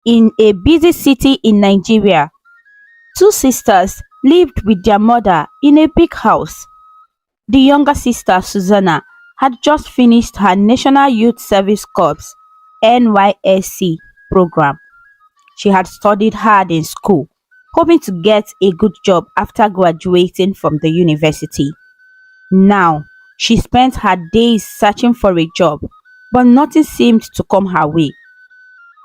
In a busy city in Nigeria, two sisters lived with their mother in a big house. The younger sister, Susanna, had just finished her National Youth Service Corps (NYSC) program. She had studied hard in school, hoping to get a good job after graduating from the university. Now, she spent her days searching for a job, but nothing seemed to come her way.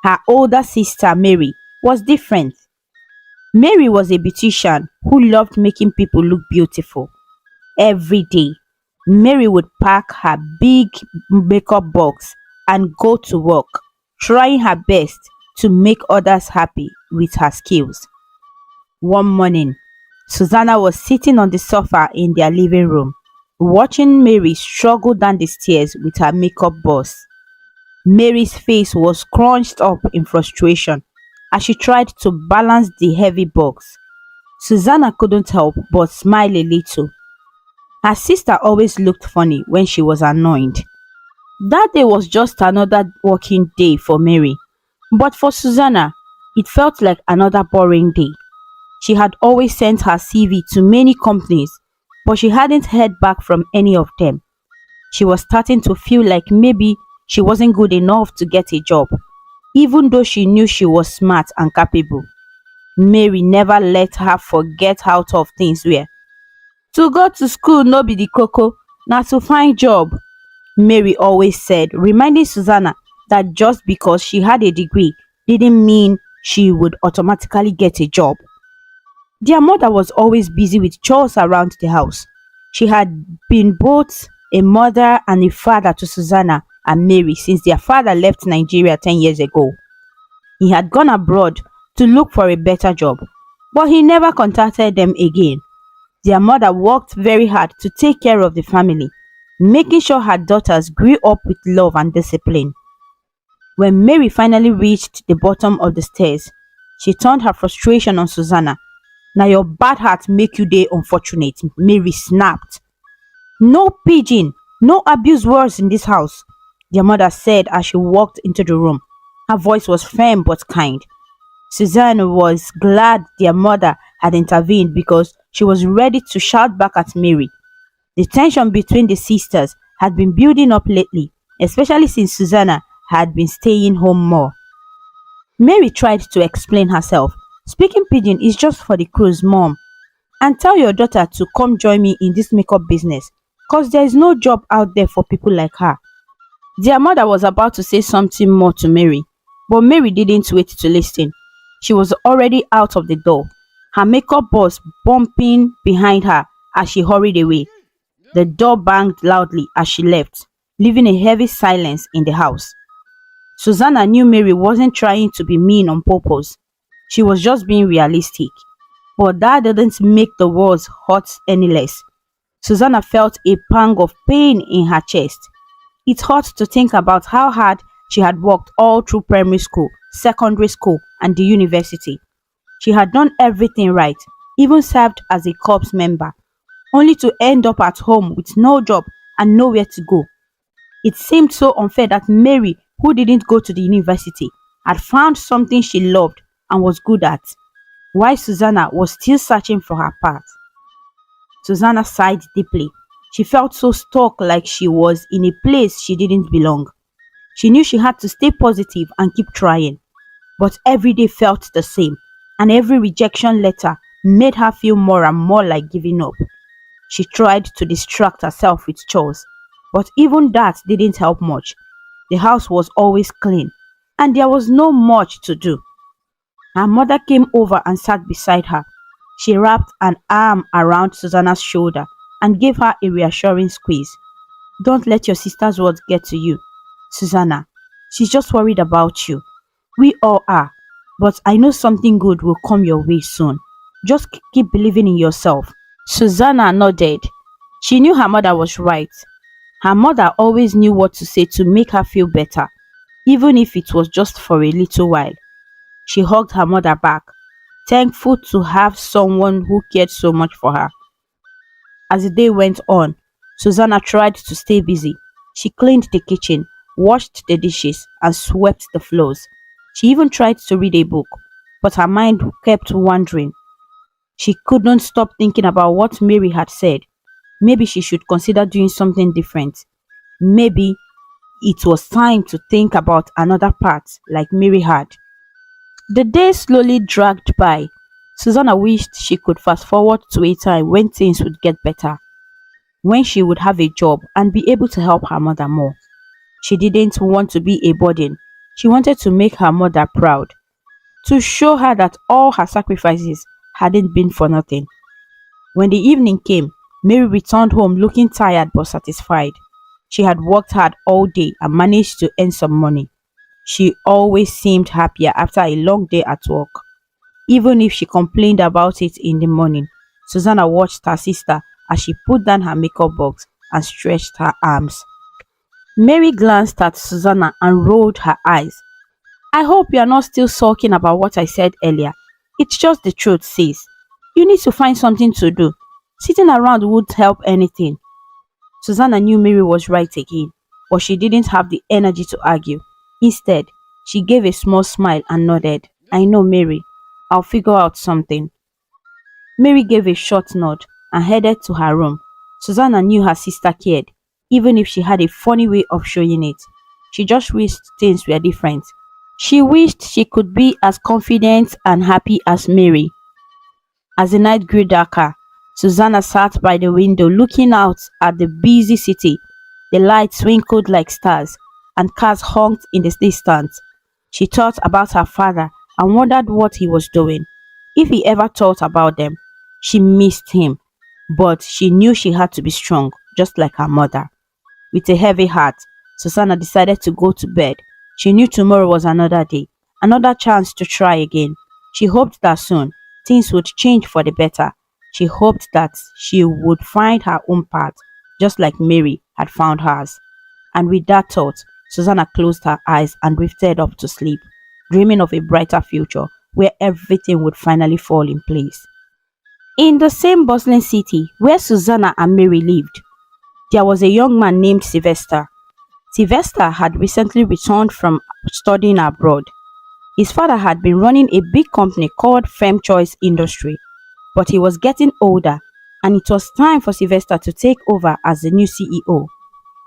Her older sister, Mary, was different. Mary was a beautician who loved making people look beautiful. Every day, Mary would pack her big makeup box and go to work, trying her best to make others happy with her skills. One morning, Susanna was sitting on the sofa in their living room, watching Mary struggle down the stairs with her makeup box. Mary's face was scrunched up in frustration as she tried to balance the heavy box. Susanna couldn't help but smile a little. Her sister always looked funny when she was annoyed. That day was just another working day for Mary, but for Susanna, it felt like another boring day. She had always sent her CV to many companies, but she hadn't heard back from any of them. She was starting to feel like maybe she wasn't good enough to get a job, even though she knew she was smart and capable. Mary never let her forget how tough things were. To go to school no be the koko, na to find job, Mary always said, reminding Susanna that just because she had a degree didn't mean she would automatically get a job. Their mother was always busy with chores around the house. She had been both a mother and a father to Susanna and Mary since their father left Nigeria 10 years ago. He had gone abroad to look for a better job, but he never contacted them again. Their mother worked very hard to take care of the family, making sure her daughters grew up with love and discipline. When Mary finally reached the bottom of the stairs, she turned her frustration on Susanna. "Now your bad heart make you dey unfortunate," Mary snapped. "No pigeon, no abuse words in this house," their mother said as she walked into the room. Her voice was firm but kind. Susanna was glad their mother had intervened because she was ready to shout back at Mary. The tension between the sisters had been building up lately, especially since Susanna had been staying home more. Mary tried to explain herself. "Speaking pidgin is just for the cruise, mom. And tell your daughter to come join me in this makeup business, cause there is no job out there for people like her." Their mother was about to say something more to Mary, but Mary didn't wait to listen. She was already out of the door, her makeup box bumping behind her as she hurried away. The door banged loudly as she left, leaving a heavy silence in the house. Susanna knew Mary wasn't trying to be mean on purpose. She was just being realistic. But that didn't make the words hurt any less. Susanna felt a pang of pain in her chest. It hurt to think about how hard she had worked all through primary school, secondary school, and the university. She had done everything right, even served as a corps member, only to end up at home with no job and nowhere to go. It seemed so unfair that Mary, who didn't go to the university, had found something she loved and was good at, while Susanna was still searching for her path. Susanna sighed deeply. She felt so stuck, like she was in a place she didn't belong. She knew she had to stay positive and keep trying, but every day felt the same, and every rejection letter made her feel more and more like giving up. She tried to distract herself with chores, but even that didn't help much. The house was always clean, and there was no much to do. Her mother came over and sat beside her. She wrapped an arm around Susanna's shoulder and gave her a reassuring squeeze. "Don't let your sister's words get to you, Susanna. She's just worried about you. We all are, but I know something good will come your way soon. Just keep believing in yourself." Susanna nodded. She knew her mother was right. Her mother always knew what to say to make her feel better, even if it was just for a little while. She hugged her mother back, thankful to have someone who cared so much for her. As the day went on, Susanna tried to stay busy. She cleaned the kitchen, washed the dishes, and swept the floors. She even tried to read a book, but her mind kept wandering. She couldn't stop thinking about what Mary had said. Maybe she should consider doing something different. Maybe it was time to think about another path like Mary had. The days slowly dragged by. Susanna wished she could fast forward to a time when things would get better, when she would have a job and be able to help her mother more. She didn't want to be a burden. She wanted to make her mother proud, to show her that all her sacrifices hadn't been for nothing. When the evening came, Mary returned home looking tired but satisfied. She had worked hard all day and managed to earn some money. She always seemed happier after a long day at work. Even if she complained about it in the morning, Susanna watched her sister as she put down her makeup box and stretched her arms. Mary glanced at Susanna and rolled her eyes. I hope you are not still sulking about what I said earlier. It's just the truth, sis. You need to find something to do. Sitting around won't help anything. Susanna knew Mary was right again, but she didn't have the energy to argue. Instead, she gave a small smile and nodded. I know, Mary. I'll figure out something. Mary gave a short nod and headed to her room. Susanna knew her sister cared, even if she had a funny way of showing it. She just wished things were different. She wished she could be as confident and happy as Mary. As the night grew darker, Susanna sat by the window looking out at the busy city. The lights twinkled like stars, and cars honked in the distance. She thought about her father and wondered what he was doing. If he ever thought about them, she missed him, but she knew she had to be strong, just like her mother. With a heavy heart, Susanna decided to go to bed. She knew tomorrow was another day, another chance to try again. She hoped that soon things would change for the better. She hoped that she would find her own path, just like Mary had found hers. And with that thought, Susanna closed her eyes and drifted off to sleep, dreaming of a brighter future where everything would finally fall in place. In the same bustling city where Susanna and Mary lived, there was a young man named Sylvester. Sylvester had recently returned from studying abroad. His father had been running a big company called Firm Choice Industry, but he was getting older and it was time for Sylvester to take over as the new CEO.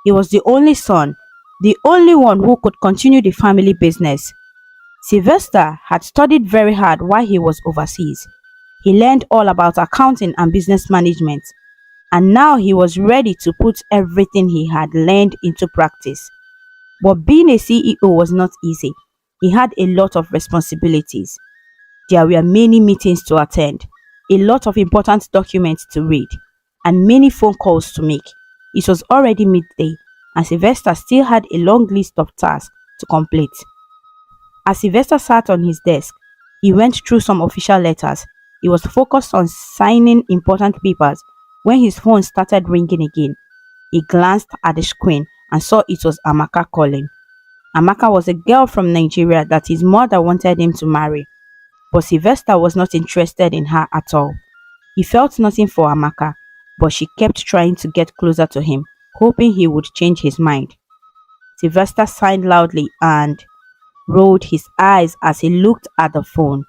He was the only son, the only one who could continue the family business. Sylvester had studied very hard while he was overseas. He learned all about accounting and business management, and now he was ready to put everything he had learned into practice. But being a CEO was not easy. He had a lot of responsibilities. There were many meetings to attend, a lot of important documents to read, and many phone calls to make. It was already midday, and Sylvester still had a long list of tasks to complete. As Sylvester sat on his desk, he went through some official letters. He was focused on signing important papers when his phone started ringing again. He glanced at the screen and saw it was Amaka calling. Amaka was a girl from Nigeria that his mother wanted him to marry, but Sylvester was not interested in her at all. He felt nothing for Amaka, but she kept trying to get closer to him, hoping he would change his mind. Sylvester sighed loudly and rolled his eyes as he looked at the phone.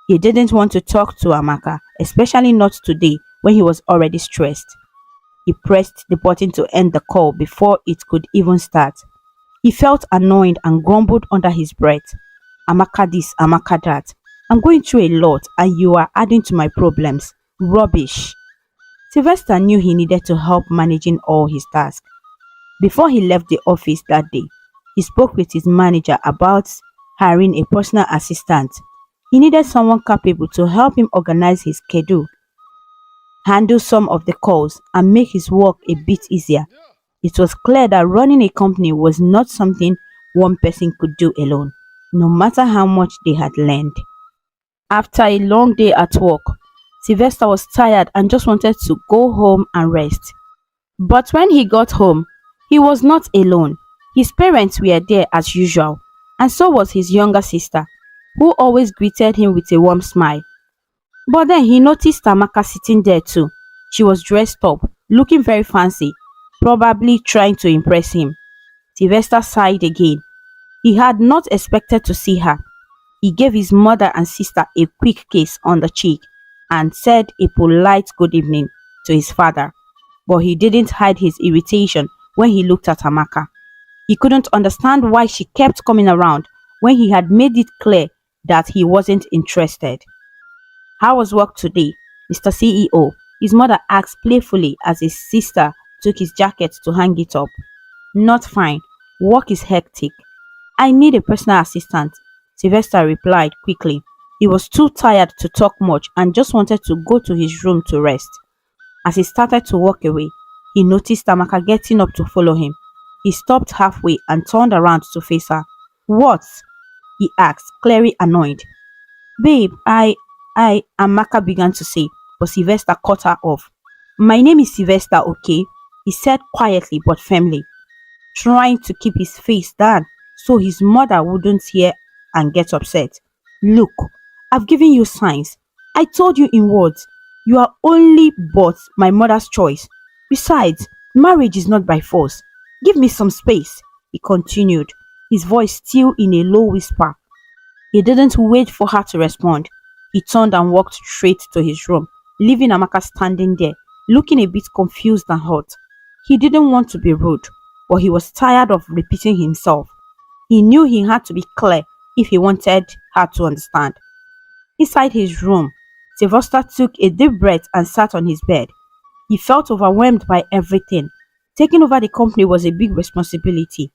He didn't want to talk to Amaka, especially not today when he was already stressed. He pressed the button to end the call before it could even start. He felt annoyed and grumbled under his breath. Amaka this, Amaka that. I'm going through a lot and you are adding to my problems. Rubbish. Sylvester knew he needed to help managing all his tasks. Before he left the office that day, he spoke with his manager about hiring a personal assistant. He needed someone capable to help him organize his schedule, handle some of the calls, and make his work a bit easier. It was clear that running a company was not something one person could do alone, no matter how much they had learned. After a long day at work, Sylvester was tired and just wanted to go home and rest. But when he got home, he was not alone. His parents were there as usual, and so was his younger sister, who always greeted him with a warm smile. But then he noticed Tamaka sitting there too. She was dressed up, looking very fancy, probably trying to impress him. Sylvester sighed again. He had not expected to see her. He gave his mother and sister a quick kiss on the cheek and said a polite good evening to his father. But he didn't hide his irritation when he looked at Amaka. He couldn't understand why she kept coming around when he had made it clear that he wasn't interested. "How was work today, Mr. CEO?" his mother asked playfully as his sister took his jacket to hang it up. "Not fine. Work is hectic. I need a personal assistant," Sylvester replied quickly. He was too tired to talk much and just wanted to go to his room to rest. As he started to walk away, he noticed Amaka getting up to follow him. He stopped halfway and turned around to face her. "What?" he asked, clearly annoyed. "Babe, Amaka began to say, but Sylvester cut her off. "My name is Sylvester, okay?" he said quietly but firmly, trying to keep his face down so his mother wouldn't hear and get upset. "Look, I've given you signs. I told you in words. You are only but my mother's choice. Besides, marriage is not by force. Give me some space," he continued, his voice still in a low whisper. He didn't wait for her to respond. He turned and walked straight to his room, leaving Amaka standing there, looking a bit confused and hurt. He didn't want to be rude, but he was tired of repeating himself. He knew he had to be clear if he wanted her to understand. Inside his room, Sylvester took a deep breath and sat on his bed. He felt overwhelmed by everything. Taking over the company was a big responsibility,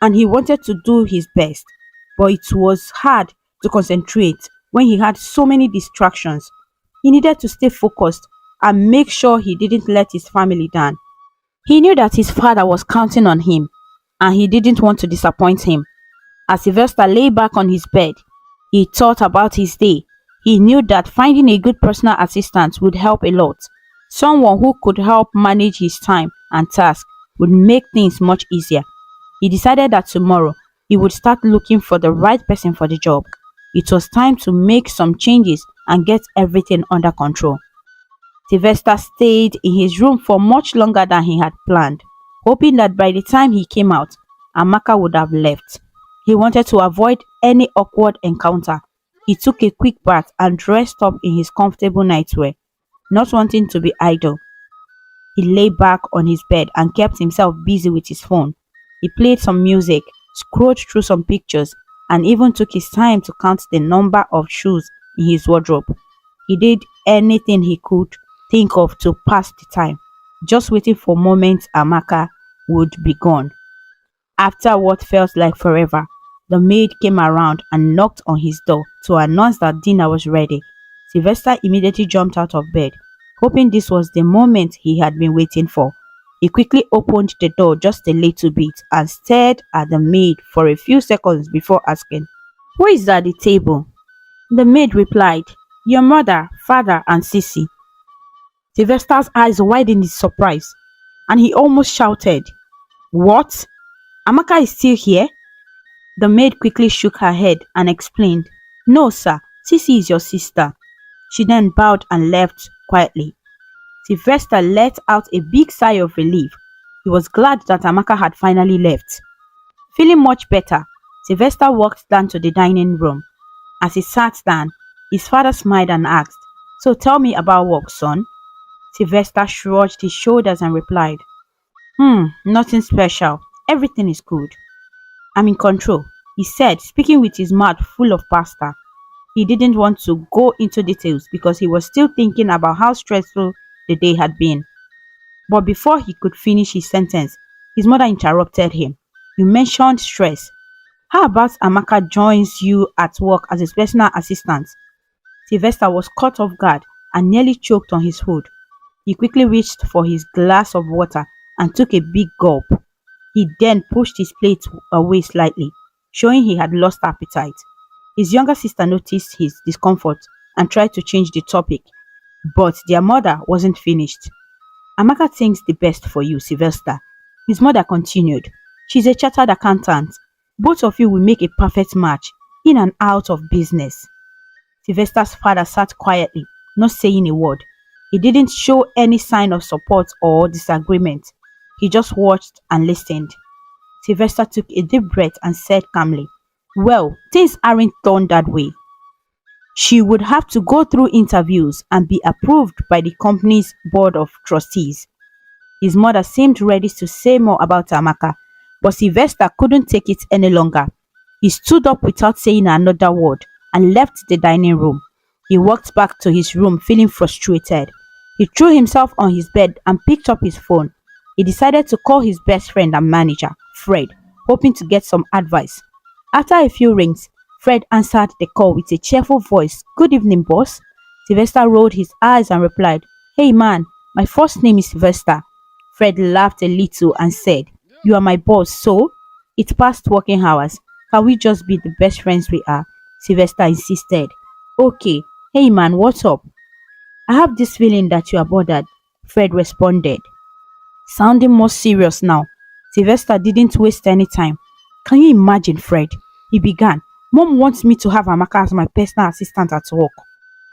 and he wanted to do his best, but it was hard to concentrate when he had so many distractions. He needed to stay focused and make sure he didn't let his family down. He knew that his father was counting on him, and he didn't want to disappoint him. As Sylvester lay back on his bed, he thought about his day. He knew that finding a good personal assistant would help a lot. Someone who could help manage his time and tasks would make things much easier. He decided that tomorrow he would start looking for the right person for the job. It was time to make some changes and get everything under control. Sylvester stayed in his room for much longer than he had planned, hoping that by the time he came out, Amaka would have left. He wanted to avoid any awkward encounter. He took a quick bath and dressed up in his comfortable nightwear. Not wanting to be idle, he lay back on his bed and kept himself busy with his phone. He played some music, scrolled through some pictures, and even took his time to count the number of shoes in his wardrobe. He did anything he could think of to pass the time, just waiting for moments Amaka would be gone. After what felt like forever, the maid came around and knocked on his door to announce that dinner was ready. Sylvester immediately jumped out of bed, hoping this was the moment he had been waiting for. He quickly opened the door just a little bit and stared at the maid for a few seconds before asking, "Who is at the table?" The maid replied, "Your mother, father, and Sissy." Sylvester's eyes widened in surprise, and he almost shouted, "What? Amaka is still here?" The maid quickly shook her head and explained, "No, sir, Sissy is your sister." She then bowed and left quietly. Sylvester let out a big sigh of relief. He was glad that Amaka had finally left. Feeling much better, Sylvester walked down to the dining room. As he sat down, his father smiled and asked, "So tell me about work, son." Sylvester shrugged his shoulders and replied, Nothing special. Everything is good. I'm in control," he said, speaking with his mouth full of pasta. He didn't want to go into details because he was still thinking about how stressful the day had been. But before he could finish his sentence, his mother interrupted him. "You mentioned stress. How about Amaka joins you at work as his personal assistant?" Sylvester was caught off guard and nearly choked on his food. He quickly reached for his glass of water and took a big gulp. He then pushed his plate away slightly, showing he had lost appetite. His younger sister noticed his discomfort and tried to change the topic, but their mother wasn't finished. "Amaka thinks the best for you, Sylvester," his mother continued. "She's a chartered accountant. Both of you will make a perfect match, in and out of business." Sylvester's father sat quietly, not saying a word. He didn't show any sign of support or disagreement. He just watched and listened. Sylvester took a deep breath and said calmly, Well, things aren't done that way. She would have to go through interviews and be approved by the company's board of trustees. His mother seemed ready to say more about Amaka, but Sylvester couldn't take it any longer. He stood up without saying another word and left the dining room. He walked back to his room feeling frustrated. He threw himself on his bed and picked up his phone. He decided to call his best friend and manager, Fred, hoping to get some advice. After a few rings, Fred answered the call with a cheerful voice. "Good evening, boss." Sylvester rolled his eyes and replied, "Hey man, my first name is Sylvester." Fred laughed a little and said, "You are my boss, so?" "It's past working hours. Can we just be the best friends we are?" Sylvester insisted. "Okay. Hey man, what's up?" "I have this feeling that you are bothered," Fred responded, sounding more serious now. Sylvester didn't waste any time. "Can you imagine, Fred?" he began. "Mom wants me to have Amaka as my personal assistant at work."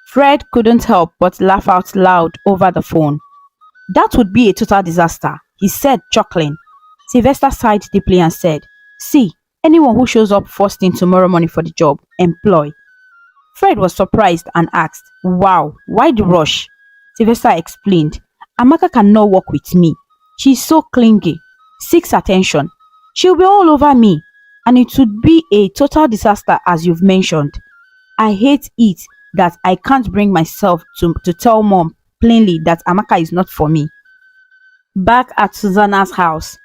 Fred couldn't help but laugh out loud over the phone. "That would be a total disaster," he said, chuckling. Sylvester sighed deeply and said, "See, anyone who shows up first thing tomorrow morning for the job, employ." Fred was surprised and asked, "Wow, why the rush?" Sylvester explained, "Amaka cannot work with me. She's so clingy, seeks attention. She'll be all over me, and it would be a total disaster as you've mentioned. I hate it that I can't bring myself to tell mom plainly that Amaka is not for me." Back at Susanna's house,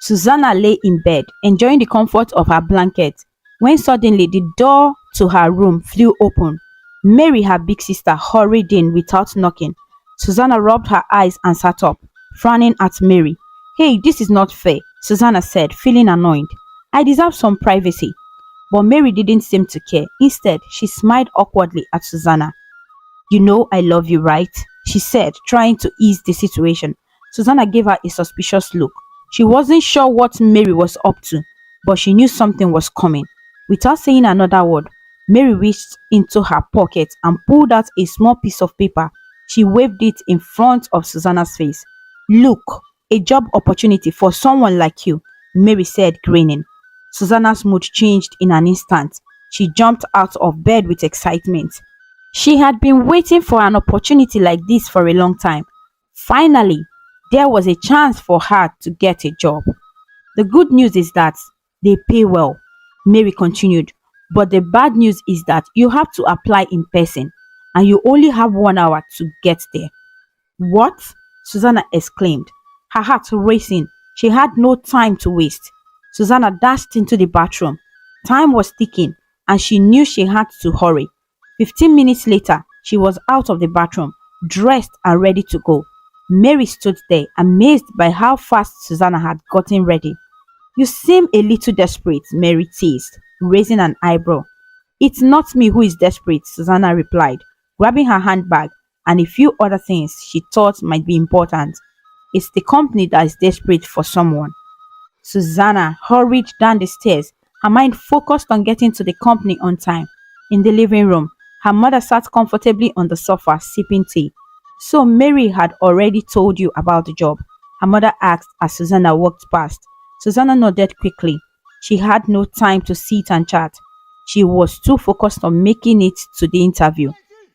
Susanna lay in bed, enjoying the comfort of her blanket, when suddenly the door to her room flew open. Mary, her big sister, hurried in without knocking. Susanna rubbed her eyes and sat up, frowning at Mary. "Hey, this is not fair," Susanna said, feeling annoyed. "I deserve some privacy." But Mary didn't seem to care. Instead, she smiled awkwardly at Susanna. "You know I love you, right?" she said, trying to ease the situation. Susanna gave her a suspicious look. She wasn't sure what Mary was up to, but she knew something was coming. Without saying another word, Mary reached into her pocket and pulled out a small piece of paper. She waved it in front of Susanna's face. "Look, a job opportunity for someone like you," Mary said, grinning. Susanna's mood changed in an instant. She jumped out of bed with excitement. She had been waiting for an opportunity like this for a long time. Finally, there was a chance for her to get a job. "The good news is that they pay well," Mary continued. "But the bad news is that you have to apply in person, and you only have 1 hour to get there." "What?" Susanna exclaimed, her heart racing. She had no time to waste. Susanna dashed into the bathroom. Time was ticking, and she knew she had to hurry. 15 minutes later, she was out of the bathroom, dressed and ready to go. Mary stood there, amazed by how fast Susanna had gotten ready. "You seem a little desperate," Mary teased, raising an eyebrow. "It's not me who is desperate," Susanna replied, grabbing her handbag and a few other things she thought might be important. "It's the company that is desperate for someone." Susanna hurried down the stairs, her mind focused on getting to the company on time. In the living room, her mother sat comfortably on the sofa sipping tea. "So Mary had already told you about the job?" her mother asked as Susanna walked past. Susanna nodded quickly. She had no time to sit and chat. She was too focused on making it to the interview.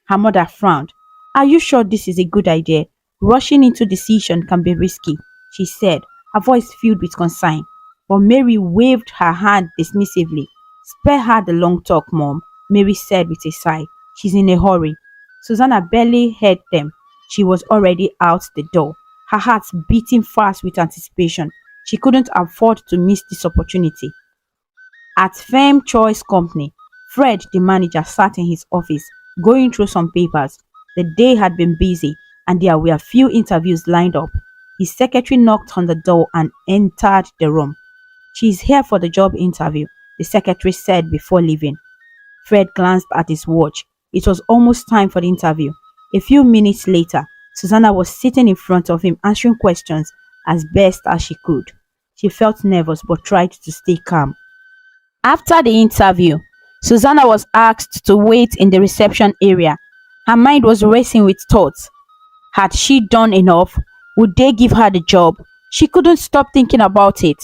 Her mother frowned. "Are you sure this is a good idea? Rushing into decision can be risky," she said, her voice filled with concern. But Mary waved her hand dismissively. "Spare her the long talk, Mom," Mary said with a sigh. "She's in a hurry." Susanna barely heard them. She was already out the door, her heart beating fast with anticipation. She couldn't afford to miss this opportunity. At Firm Choice Company, Fred, the manager, sat in his office, going through some papers. The day had been busy, and there were few interviews lined up. His secretary knocked on the door and entered the room. "She's here for the job interview," the secretary said before leaving. Fred glanced at his watch. It was almost time for the interview. A few minutes later, Susanna was sitting in front of him answering questions as best as she could. She felt nervous but tried to stay calm. After the interview, Susanna was asked to wait in the reception area. Her mind was racing with thoughts. Had she done enough? Would they give her the job? She couldn't stop thinking about it.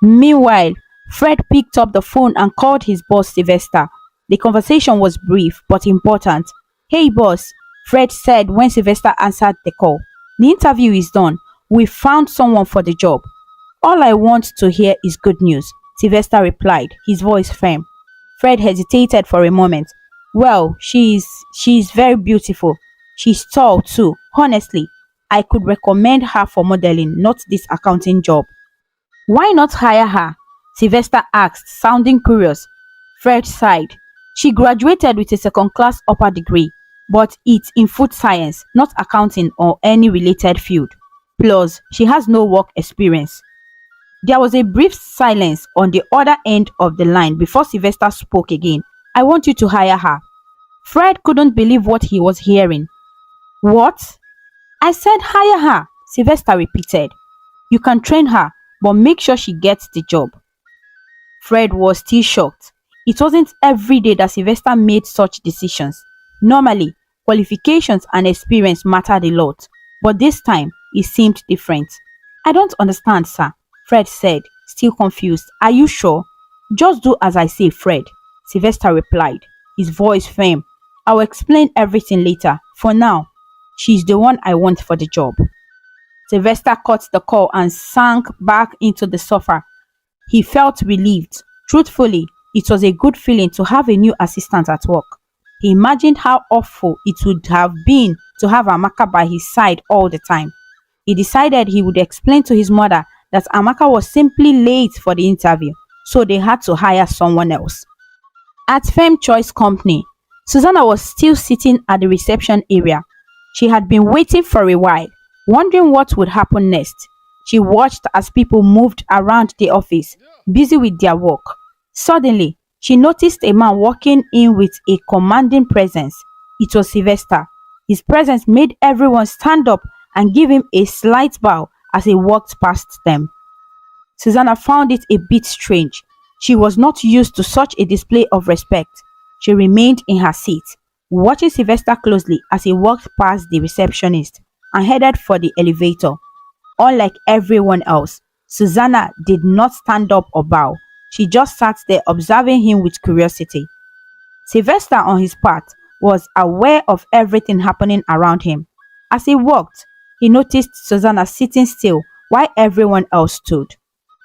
Meanwhile, Fred picked up the phone and called his boss, Sylvester. The conversation was brief but important. "Hey boss," Fred said when Sylvester answered the call. "The interview is done. We found someone for the job." "All I want to hear is good news," Sylvester replied, his voice firm. Fred hesitated for a moment. "Well, she's very beautiful. She's tall too. Honestly, I could recommend her for modeling, not this accounting job." "Why not hire her?" Sylvester asked, sounding curious. Fred sighed. "She graduated with a second-class upper degree, but it's in food science, not accounting or any related field. Plus, she has no work experience." There was a brief silence on the other end of the line before Sylvester spoke again. "I want you to hire her." Fred couldn't believe what he was hearing. "What?" "I said hire her," Sylvester repeated. "You can train her, but make sure she gets the job." Fred was still shocked. It wasn't every day that Sylvester made such decisions. Normally, qualifications and experience mattered a lot, but this time it seemed different. "I don't understand, sir," Fred said, still confused. "Are you sure?" "Just do as I say, Fred," Sylvester replied, his voice firm. "I'll explain everything later. For now, she's the one I want for the job." Sylvester cut the call and sank back into the sofa. He felt relieved. Truthfully, it was a good feeling to have a new assistant at work. He imagined how awful it would have been to have Amaka by his side all the time. He decided he would explain to his mother that Amaka was simply late for the interview, so they had to hire someone else. At Fame Choice Company, Susanna was still sitting at the reception area. She had been waiting for a while, wondering what would happen next. She watched as people moved around the office, busy with their work. Suddenly, she noticed a man walking in with a commanding presence. It was Sylvester. His presence made everyone stand up and give him a slight bow as he walked past them. Susanna found it a bit strange. She was not used to such a display of respect. She remained in her seat, watching Sylvester closely as he walked past the receptionist and headed for the elevator. Unlike everyone else, Susanna did not stand up or bow. She just sat there observing him with curiosity. Sylvester, on his part, was aware of everything happening around him. As he walked, he noticed Susanna sitting still while everyone else stood.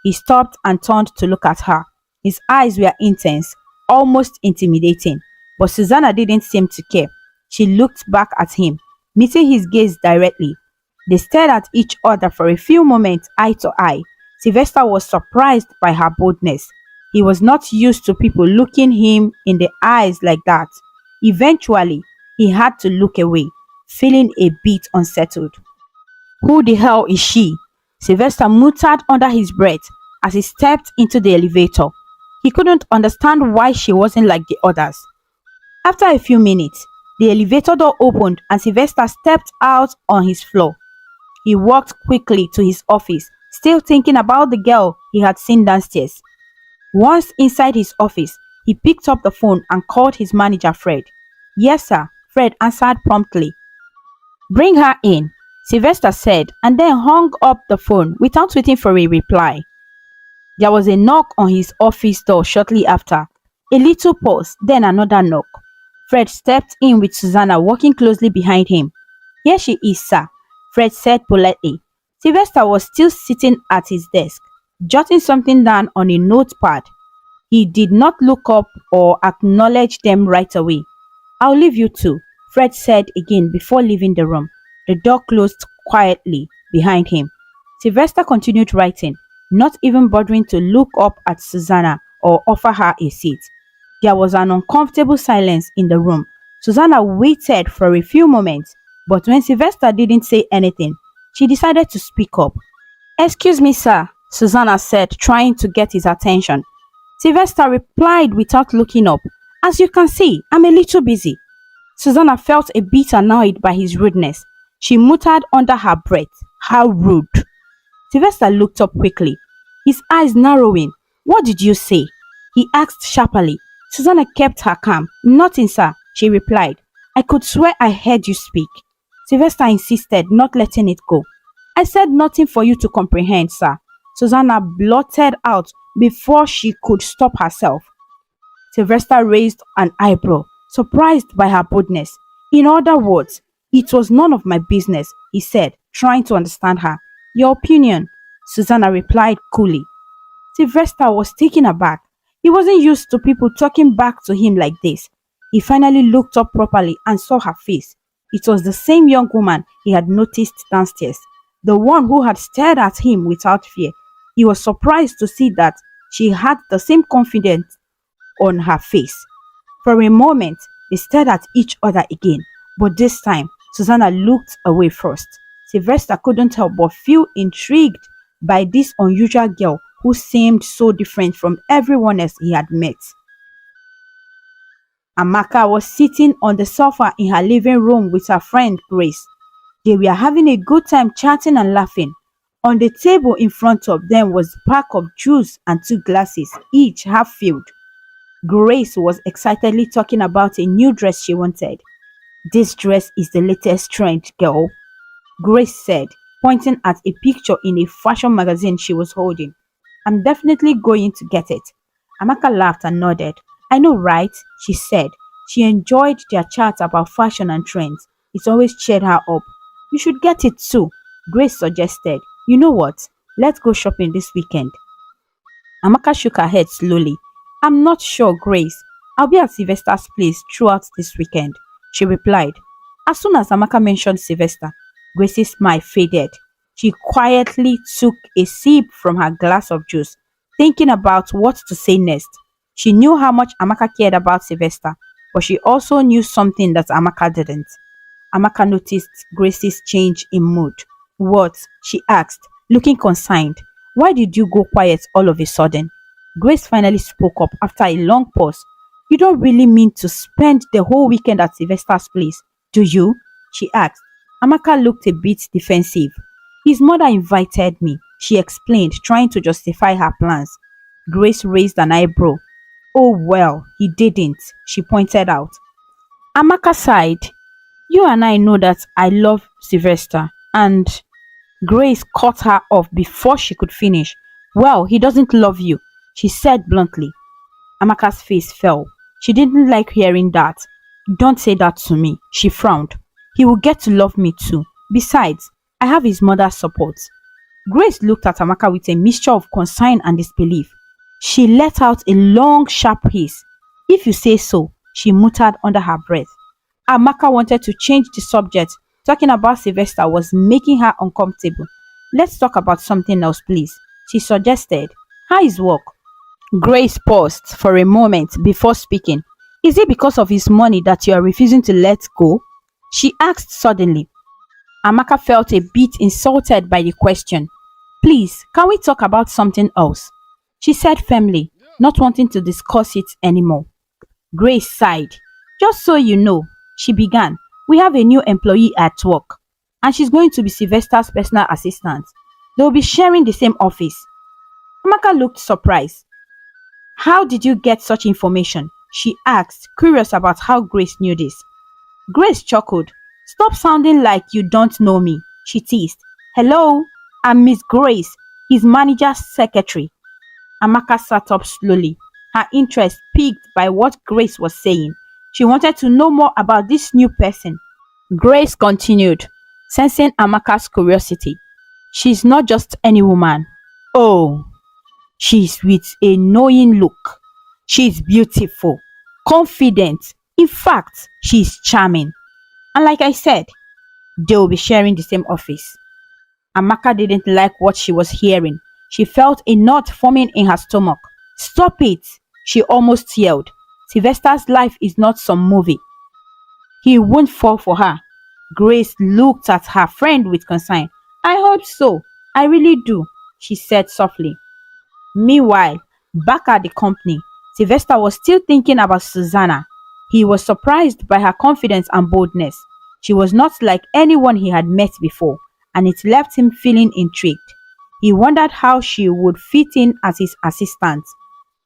He stopped and turned to look at her. His eyes were intense, almost intimidating, but Susanna didn't seem to care. She looked back at him, meeting his gaze directly. They stared at each other for a few moments, eye to eye. Sylvester was surprised by her boldness. He was not used to people looking him in the eyes like that. Eventually, he had to look away, feeling a bit unsettled. "Who the hell is she?" Sylvester muttered under his breath as he stepped into the elevator. He couldn't understand why she wasn't like the others. After a few minutes, the elevator door opened and Sylvester stepped out on his floor. He walked quickly to his office, still thinking about the girl he had seen downstairs. Once inside his office, he picked up the phone and called his manager, Fred. "Yes, sir," Fred answered promptly. "Bring her in," Sylvester said, and then hung up the phone without waiting for a reply. There was a knock on his office door shortly after. A little pause, then another knock. Fred stepped in with Susanna walking closely behind him. "Here she is, sir," Fred said politely. Sylvester was still sitting at his desk, jotting something down on a notepad. He did not look up or acknowledge them right away. "I'll leave you two," Fred said again before leaving the room. The door closed quietly behind him. Sylvester continued writing, not even bothering to look up at Susanna or offer her a seat. There was an uncomfortable silence in the room. Susanna waited for a few moments, but when Sylvester didn't say anything, she decided to speak up. "Excuse me, sir," Susanna said, trying to get his attention. Sylvester replied without looking up. "As you can see, I'm a little busy." Susanna felt a bit annoyed by his rudeness. She muttered under her breath, "How rude." Sylvester looked up quickly, his eyes narrowing. "What did you say?" he asked sharply. Susanna kept her calm. "Nothing, sir," she replied. "I could swear I heard you speak." Sylvester insisted, not letting it go. "I said nothing for you to comprehend, sir," Susanna blurted out before she could stop herself. Sylvester raised an eyebrow, surprised by her boldness. In other words, it was none of my business, he said, trying to understand her. Your opinion, Susanna replied coolly. Sylvester was taken aback. He wasn't used to people talking back to him like this. He finally looked up properly and saw her face. It was the same young woman he had noticed downstairs, the one who had stared at him without fear. He was surprised to see that she had the same confidence on her face. For a moment, they stared at each other again, but this time, Susanna looked away first. Sylvester couldn't help but feel intrigued by this unusual girl who seemed so different from everyone else he had met. Amaka was sitting on the sofa in her living room with her friend Grace. They were having a good time chatting and laughing. On the table in front of them was a pack of juice and two glasses, each half filled. Grace was excitedly talking about a new dress she wanted. This dress is the latest trend, girl, Grace said, pointing at a picture in a fashion magazine she was holding. I'm definitely going to get it. Amaka laughed and nodded. I know, right? She said. She enjoyed their chat about fashion and trends. It always cheered her up. You should get it too, Grace suggested. You know what? Let's go shopping this weekend. Amaka shook her head slowly. I'm not sure, Grace. I'll be at Sylvester's place throughout this weekend, she replied. As soon as Amaka mentioned Sylvester, Grace's smile faded. She quietly took a sip from her glass of juice, thinking about what to say next. She knew how much Amaka cared about Sylvester, but she also knew something that Amaka didn't. Amaka noticed Grace's change in mood. What? She asked, looking concerned. Why did you go quiet all of a sudden? Grace finally spoke up after a long pause. You don't really mean to spend the whole weekend at Sylvester's place, do you? She asked. Amaka looked a bit defensive. His mother invited me, she explained, trying to justify her plans. Grace raised an eyebrow. Oh well, he didn't, she pointed out. Amaka sighed. You and I know that I love Sylvester, and Grace cut her off before she could finish. Well, he doesn't love you, she said bluntly. Amaka's face fell. She didn't like hearing that. Don't say that to me, she frowned. He will get to love me too. Besides, I have his mother's support. Grace looked at Amaka with a mixture of concern and disbelief. She let out a long, sharp hiss. If you say so, she muttered under her breath. Amaka wanted to change the subject. Talking about Sylvester was making her uncomfortable. Let's talk about something else, please, she suggested. How is work? Grace paused for a moment before speaking. Is it because of his money that you are refusing to let go? She asked suddenly. Amaka felt a bit insulted by the question. Please, can we talk about something else? She said firmly, not wanting to discuss it anymore. Grace sighed. Just so you know, she began, we have a new employee at work, and she's going to be Sylvester's personal assistant. They'll be sharing the same office. Amaka looked surprised. How did you get such information? She asked, curious about how Grace knew this. Grace chuckled. Stop sounding like you don't know me, she teased. Hello, I'm Miss Grace, his manager's secretary. Amaka sat up slowly, her interest piqued by what Grace was saying. She wanted to know more about this new person. Grace continued, sensing Amaka's curiosity. She's not just any woman. Oh, she's with a knowing look. She's beautiful, confident. In fact, she's charming. And like I said, they'll be sharing the same office. Amaka didn't like what she was hearing. She felt a knot forming in her stomach. Stop it, she almost yelled. Sylvester's life is not some movie. He won't fall for her. Grace looked at her friend with concern. I hope so. I really do, she said softly. Meanwhile, back at the company, Sylvester was still thinking about Susanna. He was surprised by her confidence and boldness. She was not like anyone he had met before, and it left him feeling intrigued. He wondered how she would fit in as his assistant.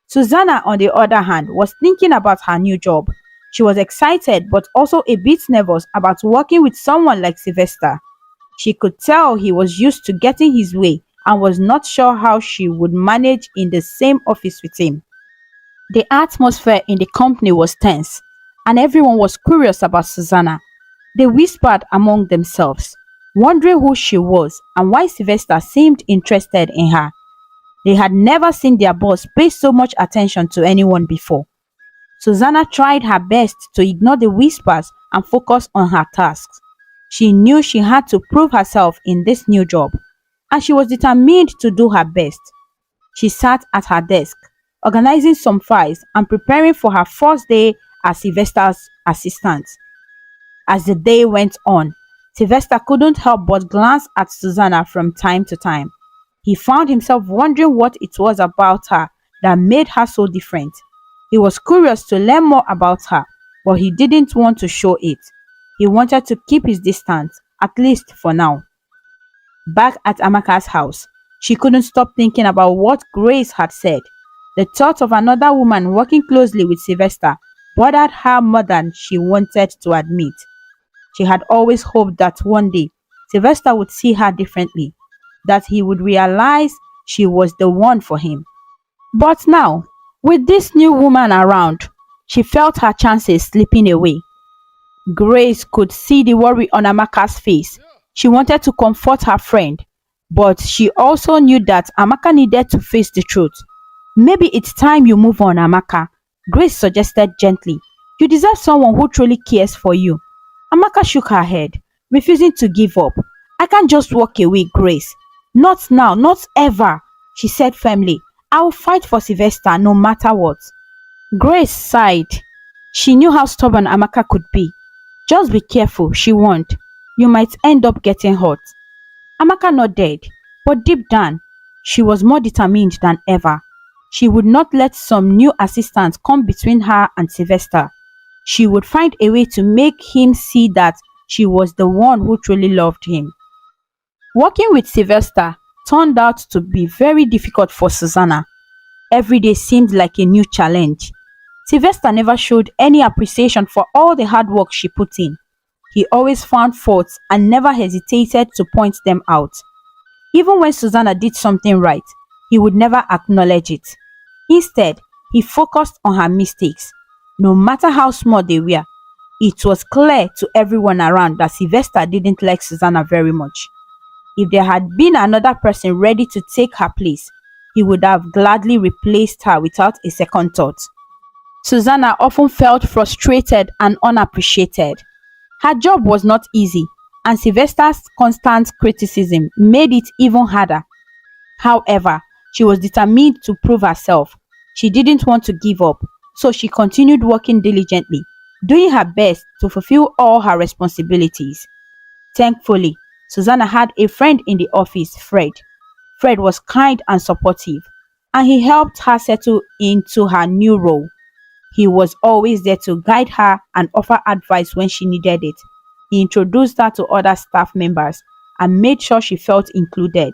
Susanna, on the other hand, was thinking about her new job. She was excited but also a bit nervous about working with someone like Sylvester. She could tell he was used to getting his way and was not sure how she would manage in the same office with him. The atmosphere in the company was tense, and everyone was curious about Susanna. They whispered among themselves, wondering who she was and why Sylvester seemed interested in her. They had never seen their boss pay so much attention to anyone before. Susanna tried her best to ignore the whispers and focus on her tasks. She knew she had to prove herself in this new job, and she was determined to do her best. She sat at her desk, organizing some files and preparing for her first day as Sylvester's assistant. As the day went on, Sylvester couldn't help but glance at Susanna from time to time. He found himself wondering what it was about her that made her so different. He was curious to learn more about her, but he didn't want to show it. He wanted to keep his distance, at least for now. Back at Amaka's house, she couldn't stop thinking about what Grace had said. The thought of another woman working closely with Sylvester bothered her more than she wanted to admit. She had always hoped that one day Sylvester would see her differently, that he would realize she was the one for him. But now, with this new woman around, she felt her chances slipping away. Grace could see the worry on Amaka's face. She wanted to comfort her friend, but she also knew that Amaka needed to face the truth. Maybe it's time you move on, Amaka, Grace suggested gently. You deserve someone who truly cares for you. Amaka shook her head, refusing to give up. I can't just walk away, Grace. Not now, not ever, she said firmly. I will fight for Sylvester no matter what. Grace sighed. She knew how stubborn Amaka could be. Just be careful, she warned. You might end up getting hurt. Amaka nodded, but deep down, she was more determined than ever. She would not let some new assistant come between her and Sylvester. She would find a way to make him see that she was the one who truly loved him. Working with Sylvester turned out to be very difficult for Susanna. Every day seemed like a new challenge. Sylvester never showed any appreciation for all the hard work she put in. He always found faults and never hesitated to point them out. Even when Susanna did something right, he would never acknowledge it. Instead, he focused on her mistakes. No matter how small they were, it was clear to everyone around that Sylvester didn't like Susanna very much. If there had been another person ready to take her place, he would have gladly replaced her without a second thought. Susanna often felt frustrated and unappreciated. Her job was not easy, and Sylvester's constant criticism made it even harder. However, she was determined to prove herself. She didn't want to give up, so she continued working diligently, doing her best to fulfill all her responsibilities. Thankfully, Susanna had a friend in the office, Fred. Fred was kind and supportive, and he helped her settle into her new role. He was always there to guide her and offer advice when she needed it. He introduced her to other staff members and made sure she felt included.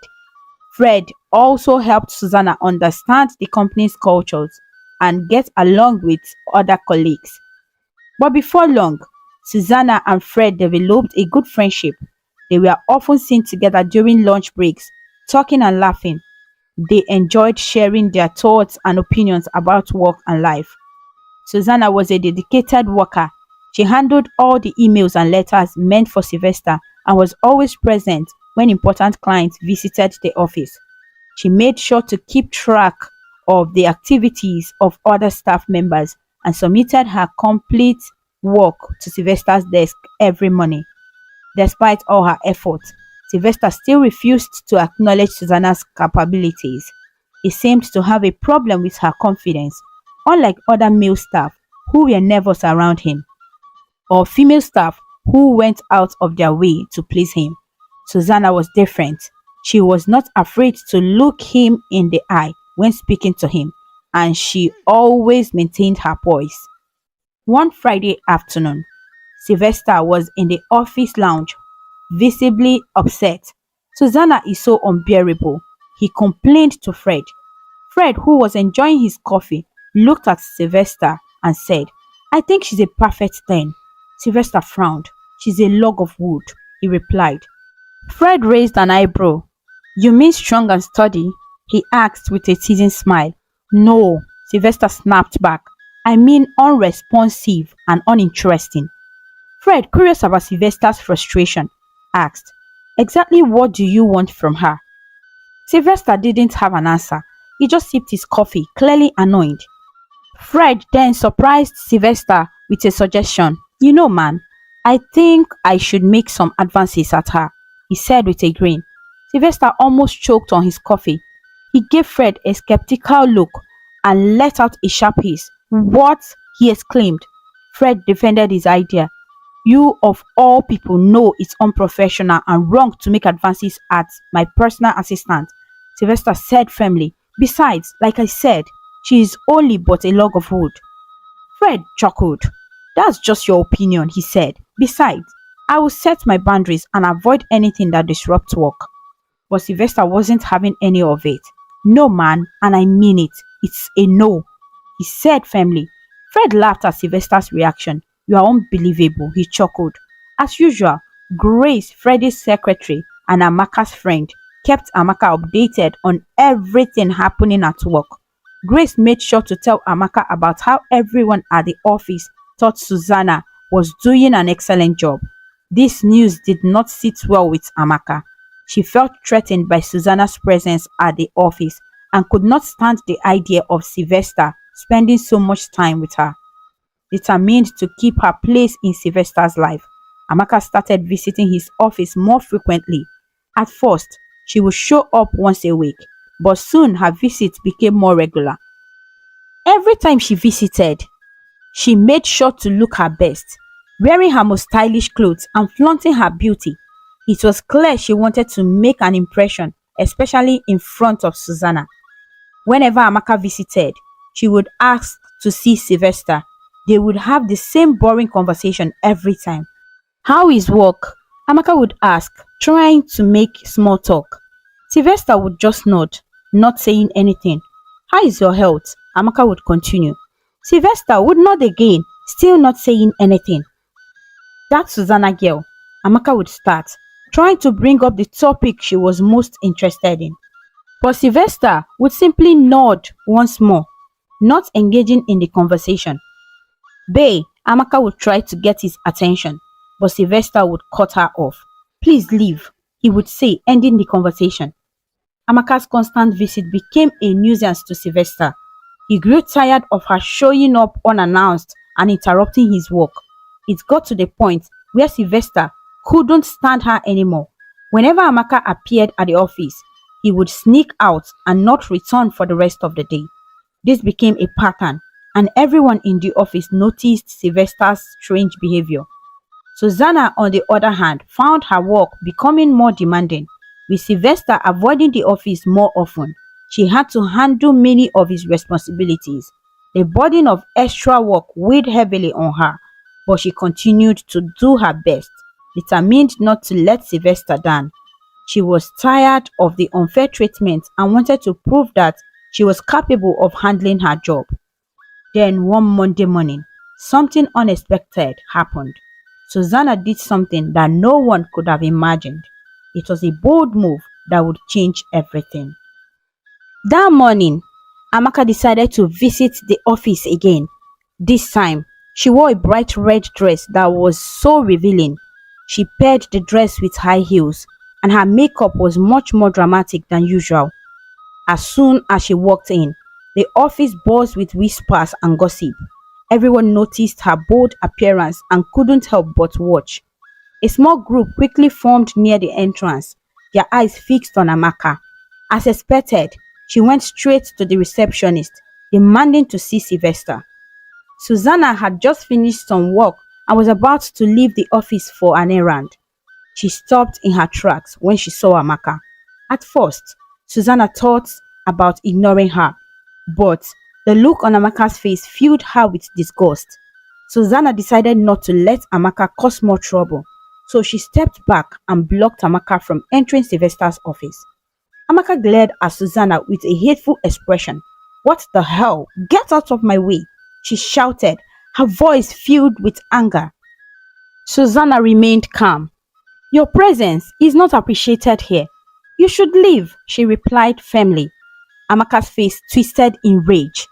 Fred also helped Susanna understand the company's cultures and get along with other colleagues. But before long, Susanna and Fred developed a good friendship. They were often seen together during lunch breaks, talking and laughing. They enjoyed sharing their thoughts and opinions about work and life. Susanna was a dedicated worker. She handled all the emails and letters meant for Sylvester and was always present when important clients visited the office. She made sure to keep track of the activities of other staff members and submitted her complete work to Sylvester's desk every morning. Despite all her efforts, Sylvester still refused to acknowledge Susanna's capabilities. He seemed to have a problem with her confidence, unlike other male staff who were nervous around him, or female staff who went out of their way to please him. Susanna was different. She was not afraid to look him in the eye when speaking to him, and she always maintained her poise. One Friday afternoon, Sylvester was in the office lounge, visibly upset. Susanna is so unbearable, he complained to Fred. Fred, who was enjoying his coffee, looked at Sylvester and said, I think she's a perfect 10. Sylvester frowned. She's a log of wood, he replied. Fred raised an eyebrow. You mean strong and sturdy? He asked with a teasing smile. No, Sylvester snapped back. I mean unresponsive and uninteresting. Fred, curious about Sylvester's frustration, asked, exactly what do you want from her? Sylvester didn't have an answer. He just sipped his coffee, clearly annoyed. Fred then surprised Sylvester with a suggestion. You know, man, I think I should make some advances at her, he said with a grin. Sylvester almost choked on his coffee. He gave Fred a skeptical look and let out a sharp hiss. What? He exclaimed. Fred defended his idea. You of all people know it's unprofessional and wrong to make advances at my personal assistant, Sylvester said firmly. Besides, like I said, she is only but a log of wood. Fred chuckled. That's just your opinion, he said. Besides, I will set my boundaries and avoid anything that disrupts work. But Sylvester wasn't having any of it. No, man, and I mean it. It's a no, he said firmly. Fred laughed at Sylvester's reaction. You are unbelievable, he chuckled. As usual, Grace, Freddie's secretary and Amaka's friend, kept Amaka updated on everything happening at work. Grace made sure to tell Amaka about how everyone at the office thought Susanna was doing an excellent job. This news did not sit well with Amaka. She felt threatened by Susanna's presence at the office and could not stand the idea of Sylvester spending so much time with her. Determined to keep her place in Sylvester's life, Amaka started visiting his office more frequently. At first, she would show up once a week, but soon her visits became more regular. Every time she visited, she made sure to look her best, wearing her most stylish clothes and flaunting her beauty. It was clear she wanted to make an impression, especially in front of Susanna. Whenever Amaka visited, she would ask to see Sylvester. They would have the same boring conversation every time. How is work? Amaka would ask, trying to make small talk. Sylvester would just nod, not saying anything. How is your health? Amaka would continue. Sylvester would nod again, still not saying anything. That Susanna girl, Amaka would start, trying to bring up the topic she was most interested in. But Sylvester would simply nod once more, not engaging in the conversation. Bay, Amaka would try to get his attention, but Sylvester would cut her off. Please leave, he would say, ending the conversation. Amaka's constant visit became a nuisance to Sylvester. He grew tired of her showing up unannounced and interrupting his work. It got to the point where Sylvester couldn't stand her anymore. Whenever Amaka appeared at the office, he would sneak out and not return for the rest of the day. This became a pattern, and everyone in the office noticed Sylvester's strange behavior. Susanna, on the other hand, found her work becoming more demanding. With Sylvester avoiding the office more often, she had to handle many of his responsibilities. The burden of extra work weighed heavily on her, but she continued to do her best, determined not to let Sylvester down. She was tired of the unfair treatment and wanted to prove that she was capable of handling her job. Then one Monday morning, something unexpected happened. Susanna did something that no one could have imagined. It was a bold move that would change everything. That morning, Amaka decided to visit the office again. This time, she wore a bright red dress that was so revealing. She paired the dress with high heels, and her makeup was much more dramatic than usual. As soon as she walked in, the office buzzed with whispers and gossip. Everyone noticed her bold appearance and couldn't help but watch. A small group quickly formed near the entrance, their eyes fixed on Amaka. As expected, she went straight to the receptionist, demanding to see Sylvester. Susanna had just finished some work and was about to leave the office for an errand. She stopped in her tracks when she saw Amaka. At first, Susanna thought about ignoring her, but the look on Amaka's face filled her with disgust. Susanna decided not to let Amaka cause more trouble, so she stepped back and blocked Amaka from entering Sylvester's office. Amaka glared at Susanna with a hateful expression. What the hell? Get out of my way, she shouted, her voice filled with anger. Susanna remained calm. Your presence is not appreciated here. You should leave, she replied firmly. Amaka's face twisted in rage.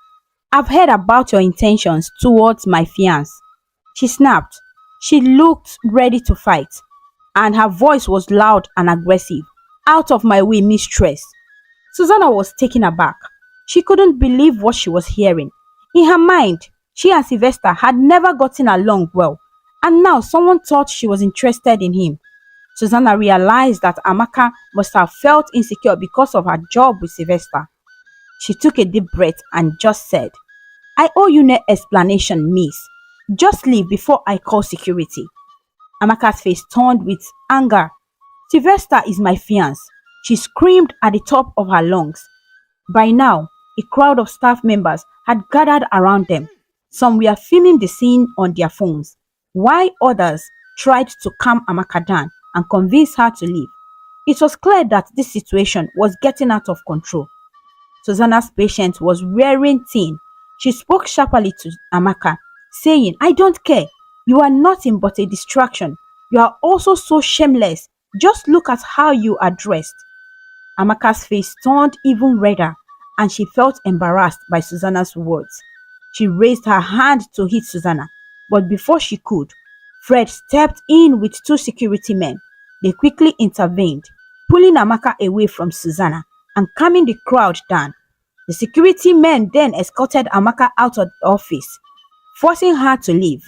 I've heard about your intentions towards my fiancé, she snapped. She looked ready to fight, and her voice was loud and aggressive. Out of my way, mistress. Susanna was taken aback. She couldn't believe what she was hearing. In her mind, she and Sylvester had never gotten along well, and now someone thought she was interested in him. Susanna realized that Amaka must have felt insecure because of her job with Sylvester. She took a deep breath and just said, I owe you no explanation, miss. Just leave before I call security. Amaka's face turned with anger. Sylvester is my fiancé, she screamed at the top of her lungs. By now, a crowd of staff members had gathered around them. Some were filming the scene on their phones, while others tried to calm Amaka down and convince her to leave. It was clear that this situation was getting out of control. Susanna's patience was wearing thin. She spoke sharply to Amaka, saying, I don't care. You are nothing but a distraction. You are also so shameless. Just look at how you are dressed. Amaka's face turned even redder, and she felt embarrassed by Susanna's words. She raised her hand to hit Susanna, but before she could, Fred stepped in with two security men. They quickly intervened, pulling Amaka away from Susanna and calming the crowd down. The security men then escorted Amaka out of the office, forcing her to leave.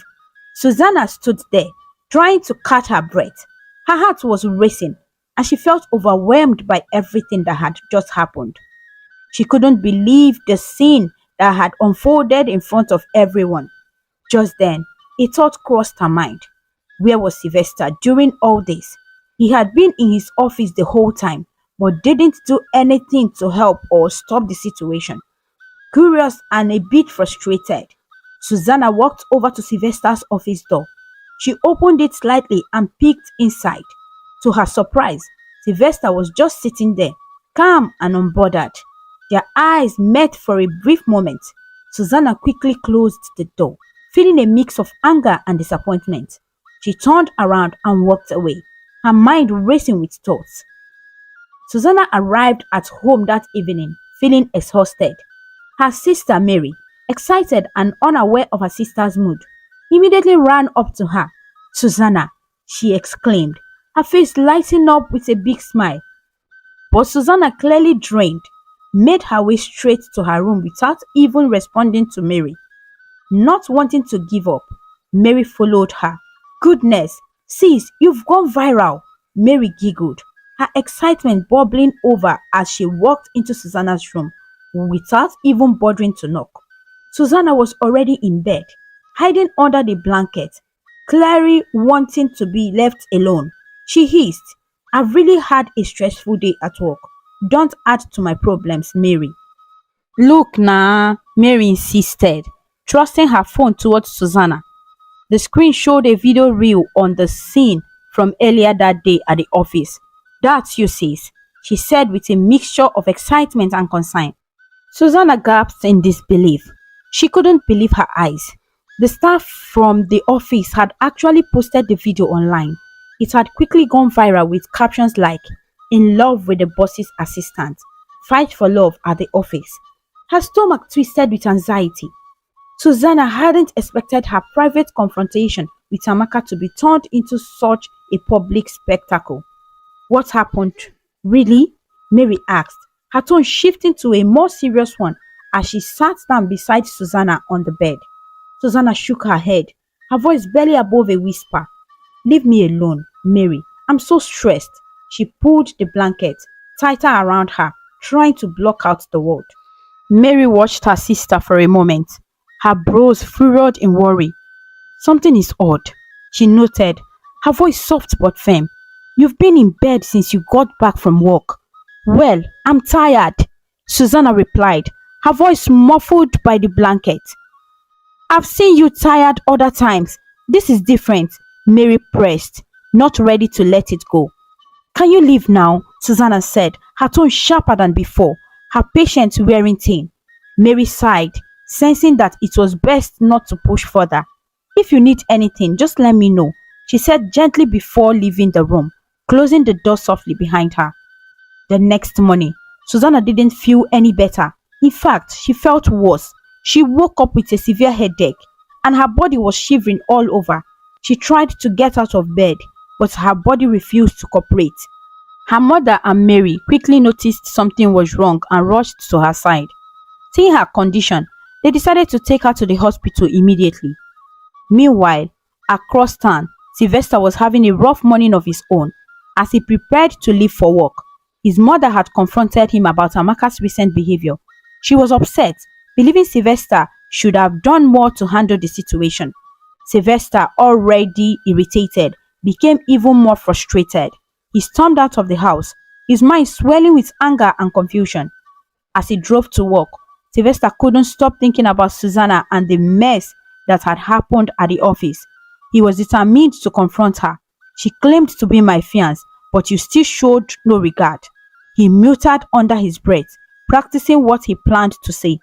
Susanna stood there, trying to catch her breath. Her heart was racing, and she felt overwhelmed by everything that had just happened. She couldn't believe the scene that had unfolded in front of everyone. Just then, a thought crossed her mind. Where was Sylvester during all this? He had been in his office the whole time, but didn't do anything to help or stop the situation. Curious and a bit frustrated, Susanna walked over to Sylvester's office door. She opened it slightly and peeked inside. To her surprise, Sylvester was just sitting there, calm and unbothered. Their eyes met for a brief moment. Susanna quickly closed the door, feeling a mix of anger and disappointment. She turned around and walked away, her mind racing with thoughts. Susanna arrived at home that evening, feeling exhausted. Her sister Mary, excited and unaware of her sister's mood, immediately ran up to her. Susanna, she exclaimed, her face lighting up with a big smile. But Susanna, clearly drained, made her way straight to her room without even responding to Mary. Not wanting to give up, Mary followed her. Goodness, sis, you've gone viral, Mary giggled, her excitement bubbling over as she walked into Susanna's room without even bothering to knock. Susanna was already in bed, hiding under the blanket, clearly wanting to be left alone. She hissed, I've really had a stressful day at work. Don't add to my problems, Mary. Look nah, Mary insisted, thrusting her phone towards Susanna. The screen showed a video reel on the scene from earlier that day at the office. That's you, sis, she said with a mixture of excitement and concern. Susanna gasped in disbelief. She couldn't believe her eyes. The staff from the office had actually posted the video online. It had quickly gone viral with captions like, in love with the boss's assistant, fight for love at the office. Her stomach twisted with anxiety. Susanna hadn't expected her private confrontation with Amaka to be turned into such a public spectacle. What happened? Really? Mary asked, her tone shifting to a more serious one as she sat down beside Susanna on the bed. Susanna shook her head, her voice barely above a whisper. Leave me alone, Mary. I'm so stressed. She pulled the blanket tighter around her, trying to block out the world. Mary watched her sister for a moment, her brows furrowed in worry. Something is odd, she noted, her voice soft but firm. You've been in bed since you got back from work. Well, I'm tired, Susanna replied, her voice muffled by the blanket. I've seen you tired other times. This is different, Mary pressed, not ready to let it go. Can you leave now? Susanna said, her tone sharper than before, her patience wearing thin. Mary sighed, sensing that it was best not to push further. If you need anything, just let me know, she said gently before leaving the room, closing the door softly behind her. The next morning, Susanna didn't feel any better. In fact, she felt worse. She woke up with a severe headache and her body was shivering all over. She tried to get out of bed, but her body refused to cooperate. Her mother and Mary quickly noticed something was wrong and rushed to her side. Seeing her condition, they decided to take her to the hospital immediately. Meanwhile, across town, Sylvester was having a rough morning of his own. As he prepared to leave for work, his mother had confronted him about Amaka's recent behavior. She was upset, believing Sylvester should have done more to handle the situation. Sylvester, already irritated, became even more frustrated. He stormed out of the house, his mind swelling with anger and confusion. As he drove to work, Sylvester couldn't stop thinking about Susanna and the mess that had happened at the office. He was determined to confront her. She claimed to be my fiancé, but you still showed no regard. He muttered under his breath, practicing what he planned to say.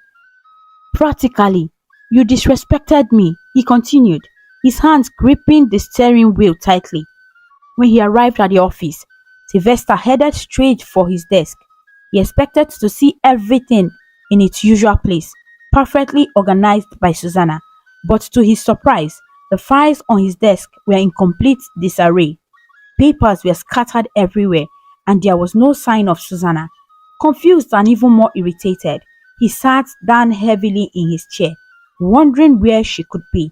Practically, you disrespected me, he continued, his hands gripping the steering wheel tightly. When he arrived at the office, Sylvester headed straight for his desk. He expected to see everything in its usual place, perfectly organized by Susanna. But to his surprise, the files on his desk were in complete disarray. Papers were scattered everywhere, and there was no sign of Susanna. Confused and even more irritated, he sat down heavily in his chair, wondering where she could be.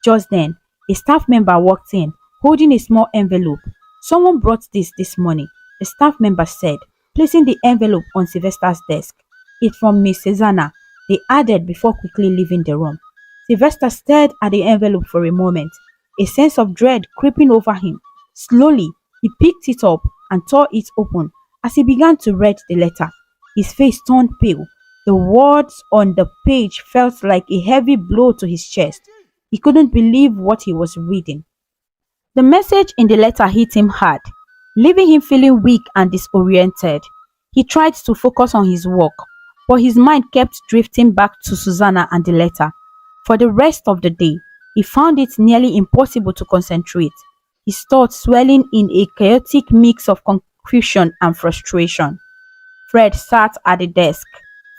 Just then, a staff member walked in, holding a small envelope. Someone brought this morning, the staff member said, placing the envelope on Sylvester's desk. It's from Miss Susanna, they added before quickly leaving the room. Sylvester stared at the envelope for a moment, a sense of dread creeping over him. Slowly, he picked it up and tore it open. As he began to read the letter, his face turned pale. The words on the page felt like a heavy blow to his chest. He couldn't believe what he was reading. The message in the letter hit him hard, leaving him feeling weak and disoriented. He tried to focus on his work, but his mind kept drifting back to Susanna and the letter. For the rest of the day, he found it nearly impossible to concentrate, his thoughts swelling in a chaotic mix of confusion and frustration. Fred sat at the desk,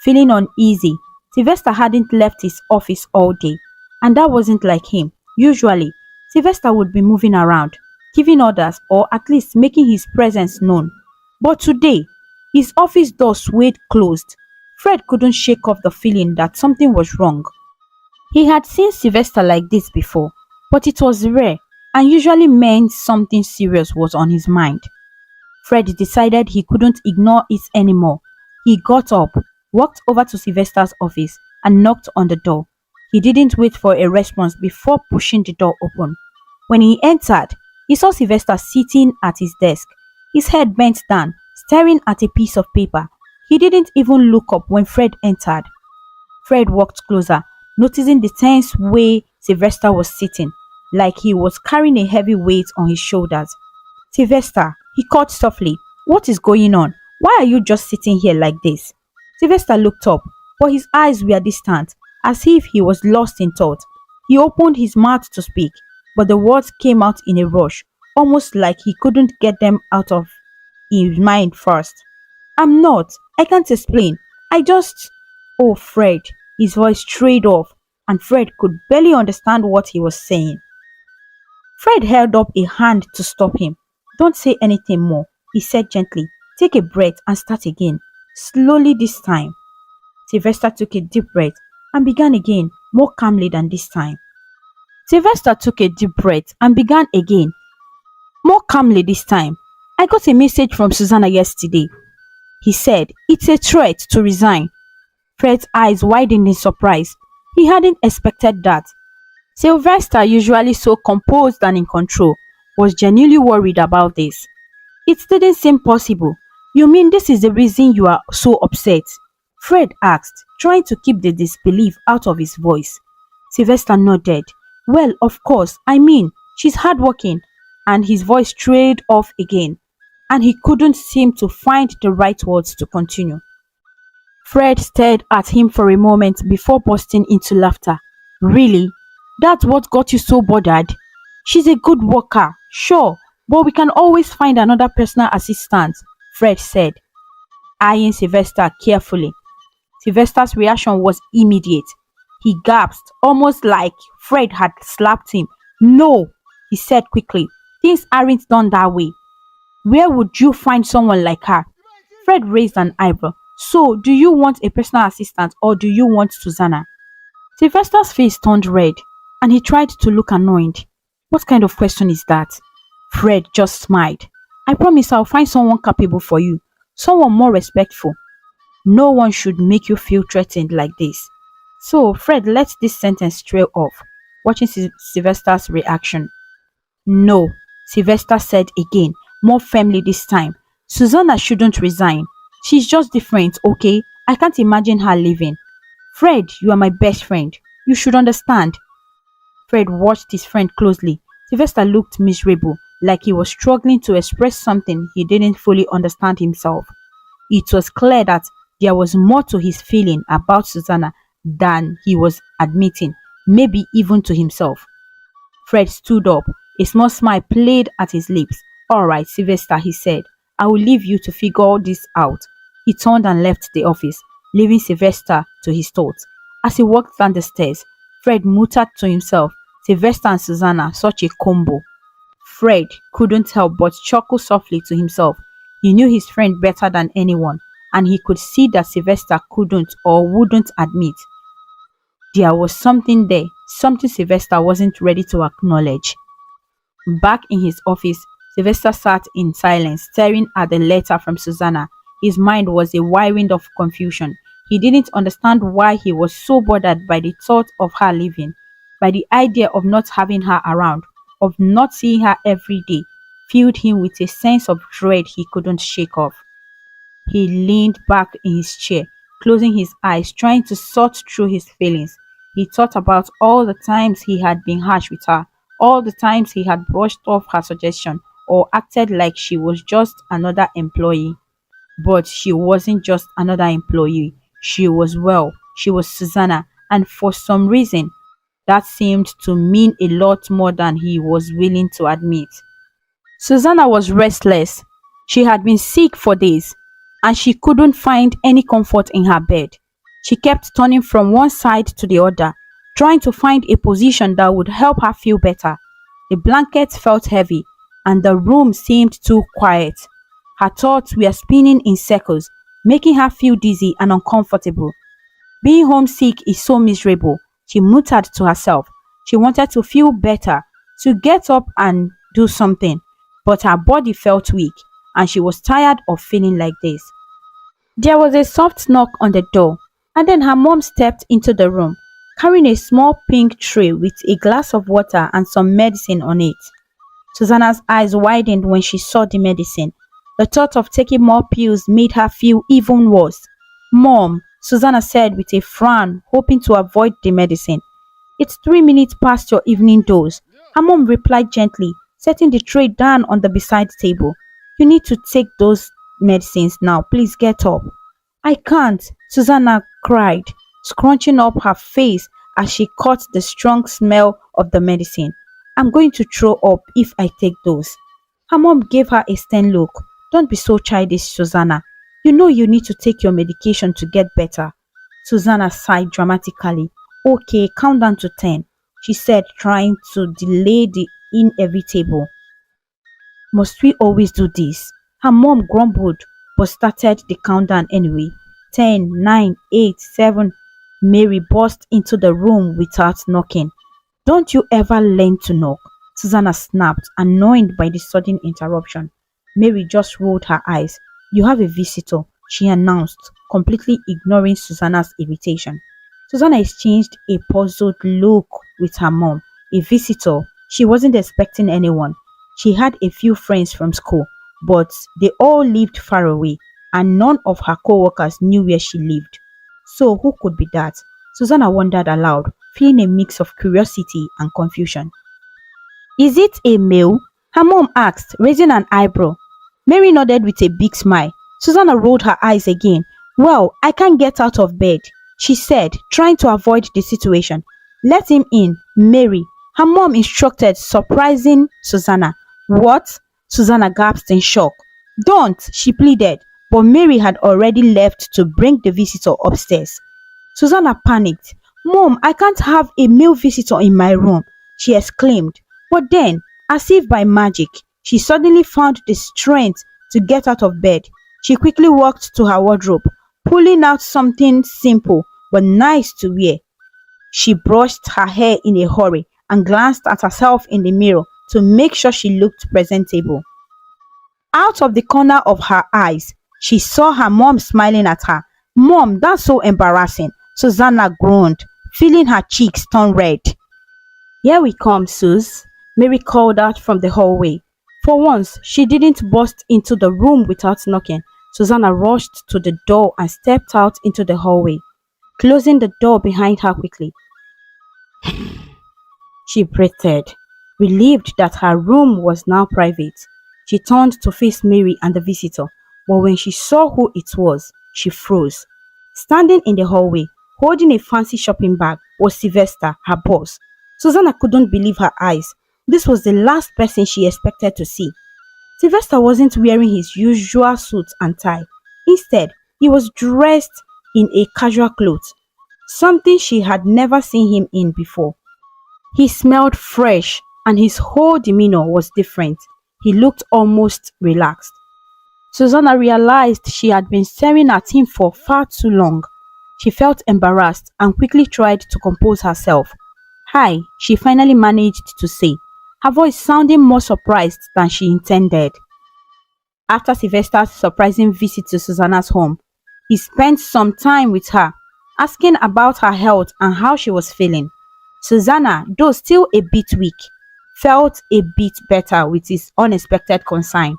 feeling uneasy. Sylvester hadn't left his office all day, and that wasn't like him. Usually, Sylvester would be moving around, giving orders or at least making his presence known. But today, his office door swayed closed. Fred couldn't shake off the feeling that something was wrong. He had seen Sylvester like this before, but it was rare and usually meant something serious was on his mind. Fred decided he couldn't ignore it anymore. He got up, walked over to Sylvester's office and knocked on the door. He didn't wait for a response before pushing the door open. When he entered, he saw Sylvester sitting at his desk, his head bent down, staring at a piece of paper. He didn't even look up when Fred entered. Fred walked closer, noticing the tense way Sylvester was sitting, like he was carrying a heavy weight on his shoulders. Sylvester, he called softly, what is going on? Why are you just sitting here like this? Sylvester looked up, but his eyes were distant, as if he was lost in thought. He opened his mouth to speak, but the words came out in a rush, almost like he couldn't get them out of his mind first. I'm not. I can't explain. I just... Oh, Fred. His voice strayed off, and Fred could barely understand what he was saying. Fred held up a hand to stop him. Don't say anything more, he said gently. Take a breath and start again. Slowly this time. Sylvester took a deep breath and began again, more calmly than this time. Sylvester took a deep breath and began again, more calmly this time. I got a message from Susanna yesterday. He said, it's a threat to resign. Fred's eyes widened in surprise. He hadn't expected that. Sylvester, usually so composed and in control, was genuinely worried about this. It didn't seem possible. You mean this is the reason you are so upset? Fred asked, trying to keep the disbelief out of his voice. Sylvester nodded. Well, of course, I mean, she's hardworking. And his voice trailed off again, and he couldn't seem to find the right words to continue. Fred stared at him for a moment before bursting into laughter. Really? That's what got you so bothered? She's a good worker, sure, but we can always find another personal assistant, Fred said. eyeing Sylvester carefully. Sylvester's reaction was immediate. He gasped, almost like Fred had slapped him. No, he said quickly. Things aren't done that way. Where would you find someone like her? Fred raised an eyebrow. So, do you want a personal assistant or do you want Susanna? Sylvester's face turned red and he tried to look annoyed. What kind of question is that? Fred just smiled. I promise I'll find someone capable for you, someone more respectful. No one should make you feel threatened like this. So Fred let this sentence trail off, watching Sylvester's reaction. No, Sylvester said again, more firmly this time. Susanna shouldn't resign. She's just different, okay? I can't imagine her leaving. Fred, you are my best friend. You should understand. Fred watched his friend closely. Sylvester looked miserable, like he was struggling to express something he didn't fully understand himself. It was clear that there was more to his feeling about Susanna than he was admitting, maybe even to himself. Fred stood up. A small smile played at his lips. All right, Sylvester, he said. I will leave you to figure all this out. He turned and left the office, leaving Sylvester to his thoughts. As he walked down the stairs, Fred muttered to himself, Sylvester and Susanna, such a combo. Fred couldn't help but chuckle softly to himself. He knew his friend better than anyone, and he could see that Sylvester couldn't or wouldn't admit. There was something there, something Sylvester wasn't ready to acknowledge. Back in his office, Sylvester sat in silence, staring at the letter from Susanna. His mind was a whirlwind of confusion. He didn't understand why he was so bothered by the thought of her leaving, by the idea of not having her around, of not seeing her every day, filled him with a sense of dread he couldn't shake off. He leaned back in his chair, closing his eyes, trying to sort through his feelings. He thought about all the times he had been harsh with her, all the times he had brushed off her suggestion or acted like she was just another employee. But she wasn't just another employee. She was Susanna, and for some reason, that seemed to mean a lot more than he was willing to admit. Susanna was restless. She had been sick for days, and she couldn't find any comfort in her bed. She kept turning from one side to the other, trying to find a position that would help her feel better. The blankets felt heavy, and the room seemed too quiet. Her thoughts were spinning in circles, making her feel dizzy and uncomfortable. Being homesick is so miserable, she muttered to herself. She wanted to feel better, to get up and do something, but her body felt weak, and she was tired of feeling like this. There was a soft knock on the door, and then her mom stepped into the room, carrying a small pink tray with a glass of water and some medicine on it. Susanna's eyes widened when she saw the medicine. The thought of taking more pills made her feel even worse. Mom, Susanna said with a frown, hoping to avoid the medicine. It's 3 minutes past your evening dose. Her mom replied gently, setting the tray down on the beside table. You need to take those medicines now. Please get up. I can't, Susanna cried, scrunching up her face as she caught the strong smell of the medicine. I'm going to throw up if I take those. Her mom gave her a stern look. Don't be so childish, Susanna. You know you need to take your medication to get better. Susanna sighed dramatically. Okay, count down to 10, she said, trying to delay the inevitable. Must we always do this? Her mom grumbled, but started the countdown anyway. 10, 9, 8, 7. Mary burst into the room without knocking. Don't you ever learn to knock? Susanna snapped, annoyed by the sudden interruption. Mary just rolled her eyes. You have a visitor, she announced, completely ignoring Susanna's irritation. Susanna exchanged a puzzled look with her mom. A visitor? She wasn't expecting anyone. She had a few friends from school, but they all lived far away, and none of her co-workers knew where she lived. So who could be that? Susanna wondered aloud, feeling a mix of curiosity and confusion. Is it a male? Her mom asked, raising an eyebrow. Mary nodded with a big smile. Susanna rolled her eyes again. Well, I can't get out of bed, she said, trying to avoid the situation. Let him in, Mary, her mom instructed, surprising Susanna. What? Susanna gasped in shock. Don't, she pleaded. but Mary had already left to bring the visitor upstairs. Susanna panicked. Mom, I can't have a male visitor in my room, she exclaimed. But then, as if by magic, she suddenly found the strength to get out of bed. She quickly walked to her wardrobe, pulling out something simple but nice to wear. She brushed her hair in a hurry and glanced at herself in the mirror to make sure she looked presentable. Out of the corner of her eyes, she saw her mom smiling at her. Mom, that's so embarrassing, Susanna groaned, feeling her cheeks turn red. Here we come, Sus, Mary called out from the hallway. For once, she didn't burst into the room without knocking. Susanna rushed to the door and stepped out into the hallway, closing the door behind her quickly. She breathed, relieved that her room was now private. She turned to face Mary and the visitor, but when she saw who it was, she froze. Standing in the hallway, holding a fancy shopping bag, was Sylvester, her boss. Susanna couldn't believe her eyes. This was the last person she expected to see. Sylvester wasn't wearing his usual suit and tie. Instead, he was dressed in a casual clothes, something she had never seen him in before. He smelled fresh and his whole demeanor was different. He looked almost relaxed. Susanna realized she had been staring at him for far too long. She felt embarrassed and quickly tried to compose herself. Hi, she finally managed to say, her voice sounding more surprised than she intended. After Sylvester's surprising visit to Susanna's home, he spent some time with her, asking about her health and how she was feeling. Susanna, though still a bit weak, felt a bit better with his unexpected concern.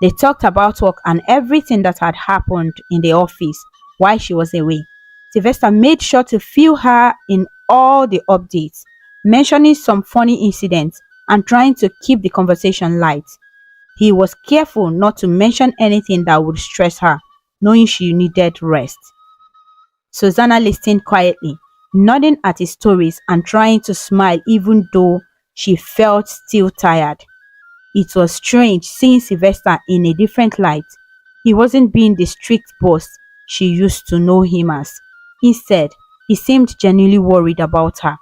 They talked about work and everything that had happened in the office while she was away. Sylvester made sure to fill her in all the updates, mentioning some funny incidents and trying to keep the conversation light. He was careful not to mention anything that would stress her, knowing she needed rest. Susanna listened quietly, nodding at his stories and trying to smile even though she felt still tired. It was strange seeing Sylvester in a different light. He wasn't being the strict boss she used to know him as. Instead, he seemed genuinely worried about her.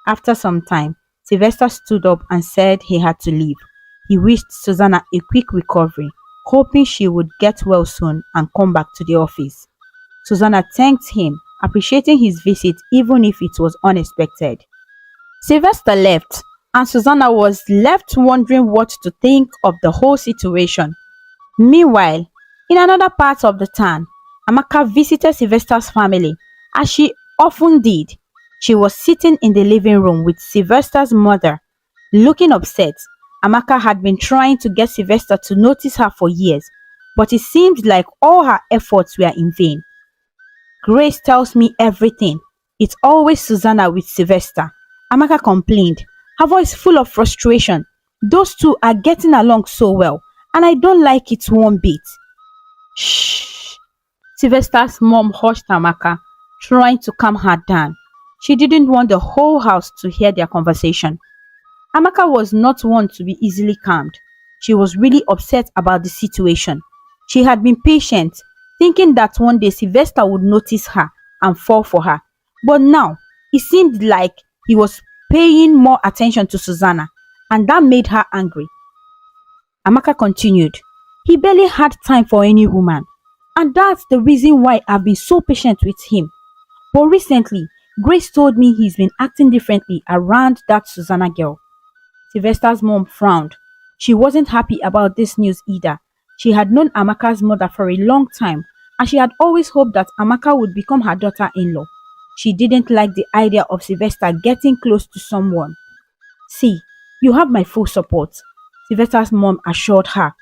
After some time, Sylvester stood up and said he had to leave. He wished Susanna a quick recovery, hoping she would get well soon and come back to the office. Susanna thanked him, appreciating his visit even if it was unexpected. Sylvester left, and Susanna was left wondering what to think of the whole situation. Meanwhile, in another part of the town, Amaka visited Sylvester's family, as she often did. She was sitting in the living room with Sylvester's mother, looking upset. Amaka had been trying to get Sylvester to notice her for years, but it seemed like all her efforts were in vain. Grace tells me everything. It's always Susanna with Sylvester, Amaka complained, her voice full of frustration. Those two are getting along so well, and I don't like it one bit. Shh. Sylvester's mom hushed Amaka, trying to calm her down. She didn't want the whole house to hear their conversation. Amaka was not one to be easily calmed. She was really upset about the situation. She had been patient, thinking that one day Sylvester would notice her and fall for her. But now, it seemed like he was paying more attention to Susanna, and that made her angry. Amaka continued, he barely had time for any woman, and that's the reason why I've been so patient with him. But recently, Grace told me he's been acting differently around that Susanna girl. Sylvester's mom frowned. She wasn't happy about this news either. She had known Amaka's mother for a long time, and she had always hoped that Amaka would become her daughter-in-law. She didn't like the idea of Sylvester getting close to someone. See, you have my full support, Sylvester's mom assured her.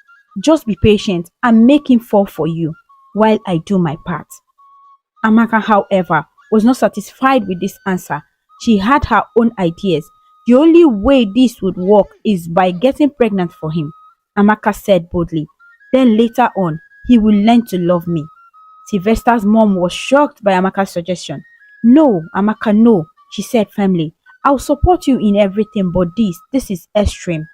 Just be patient and make him fall for you while I do my part. Amaka, however, was not satisfied with this answer. She had her own ideas. The only way this would work is by getting pregnant for him, Amaka said boldly. Then later on, he will learn to love me. Sylvester's mom was shocked by Amaka's suggestion. No, Amaka, no, she said firmly. I'll support you in everything, but this is extreme.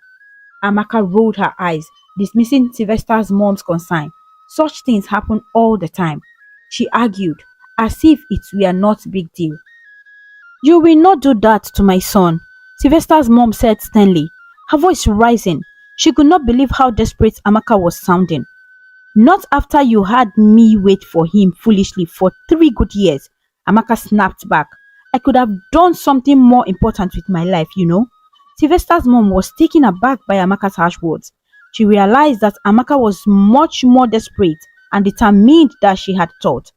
Amaka rolled her eyes, dismissing Sylvester's mom's concern. Such things happen all the time, she argued, as if it were not big deal. You will not do that to my son, Sylvester's mom said sternly, her voice rising. She could not believe how desperate Amaka was sounding. Not after you had me wait for him foolishly for 3 good years, Amaka snapped back. I could have done something more important with my life, you know. Sylvester's mom was taken aback by Amaka's harsh words. She realized that Amaka was much more desperate and determined than she had thought.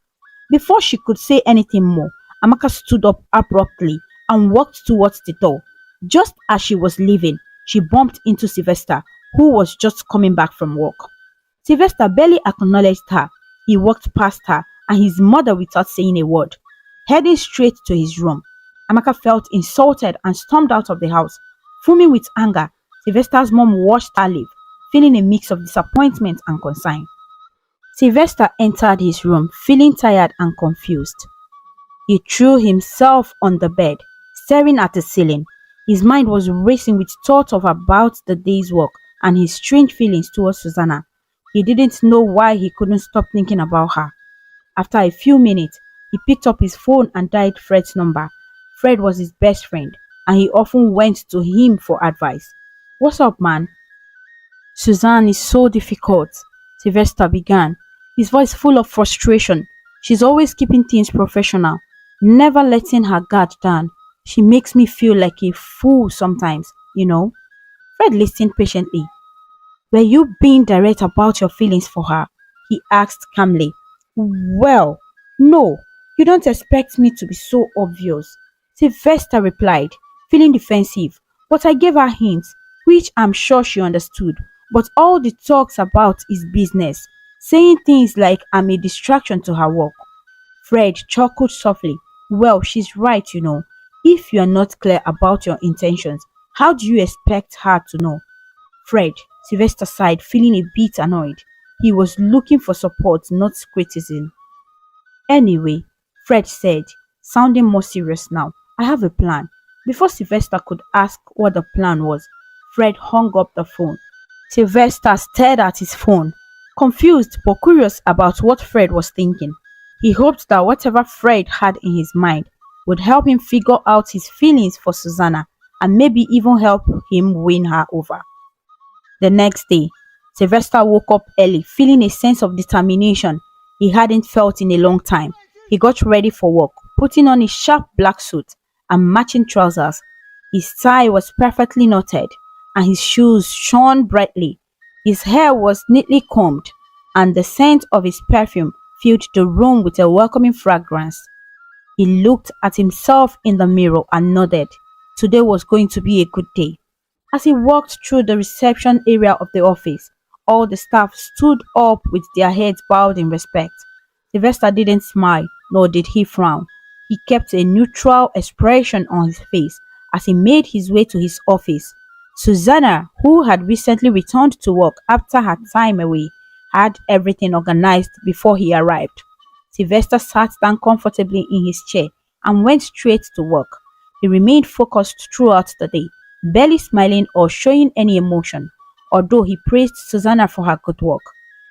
Before she could say anything more, Amaka stood up abruptly and walked towards the door. Just as she was leaving, she bumped into Sylvester, who was just coming back from work. Sylvester barely acknowledged her. He walked past her and his mother without saying a word, heading straight to his room. Amaka felt insulted and stormed out of the house. Fuming with anger, Sylvester's mom watched her leave, feeling a mix of disappointment and concern. Sylvester entered his room, feeling tired and confused. He threw himself on the bed, staring at the ceiling. His mind was racing with thoughts of about the day's work and his strange feelings towards Susanna. He didn't know why he couldn't stop thinking about her. After a few minutes, he picked up his phone and dialed Fred's number. Fred was his best friend, and he often went to him for advice. What's up, man? Suzanne is so difficult, Sylvester began, his voice full of frustration. She's always keeping things professional, never letting her guard down. She makes me feel like a fool sometimes, you know. Fred listened patiently. Were you being direct about your feelings for her? He asked calmly. Well, no, you don't expect me to be so obvious, Sylvester replied, feeling defensive. But I gave her hints, which I'm sure she understood. But all the talks about is business, saying things like I'm a distraction to her work. Fred chuckled softly. Well, she's right, you know. If you are not clear about your intentions, how do you expect her to know? Fred, Sylvester sighed, feeling a bit annoyed. He was looking for support, not criticism. Anyway, Fred said, sounding more serious now, I have a plan. Before Sylvester could ask what the plan was, Fred hung up the phone. Sylvester stared at his phone, confused but curious about what Fred was thinking. He hoped that whatever Fred had in his mind would help him figure out his feelings for Susanna and maybe even help him win her over. The next day, Sylvester woke up early, feeling a sense of determination he hadn't felt in a long time. He got ready for work, putting on his sharp black suit and matching trousers. His tie was perfectly knotted, and his shoes shone brightly. His hair was neatly combed, and the scent of his perfume filled the room with a welcoming fragrance. He looked at himself in the mirror and nodded. Today was going to be a good day. As he walked through the reception area of the office, all the staff stood up with their heads bowed in respect. Sylvester didn't smile, nor did he frown. He kept a neutral expression on his face as he made his way to his office. Susanna, who had recently returned to work after her time away, had everything organized before he arrived. Sylvester sat down comfortably in his chair and went straight to work. He remained focused throughout the day, barely smiling or showing any emotion. Although he praised Susanna for her good work,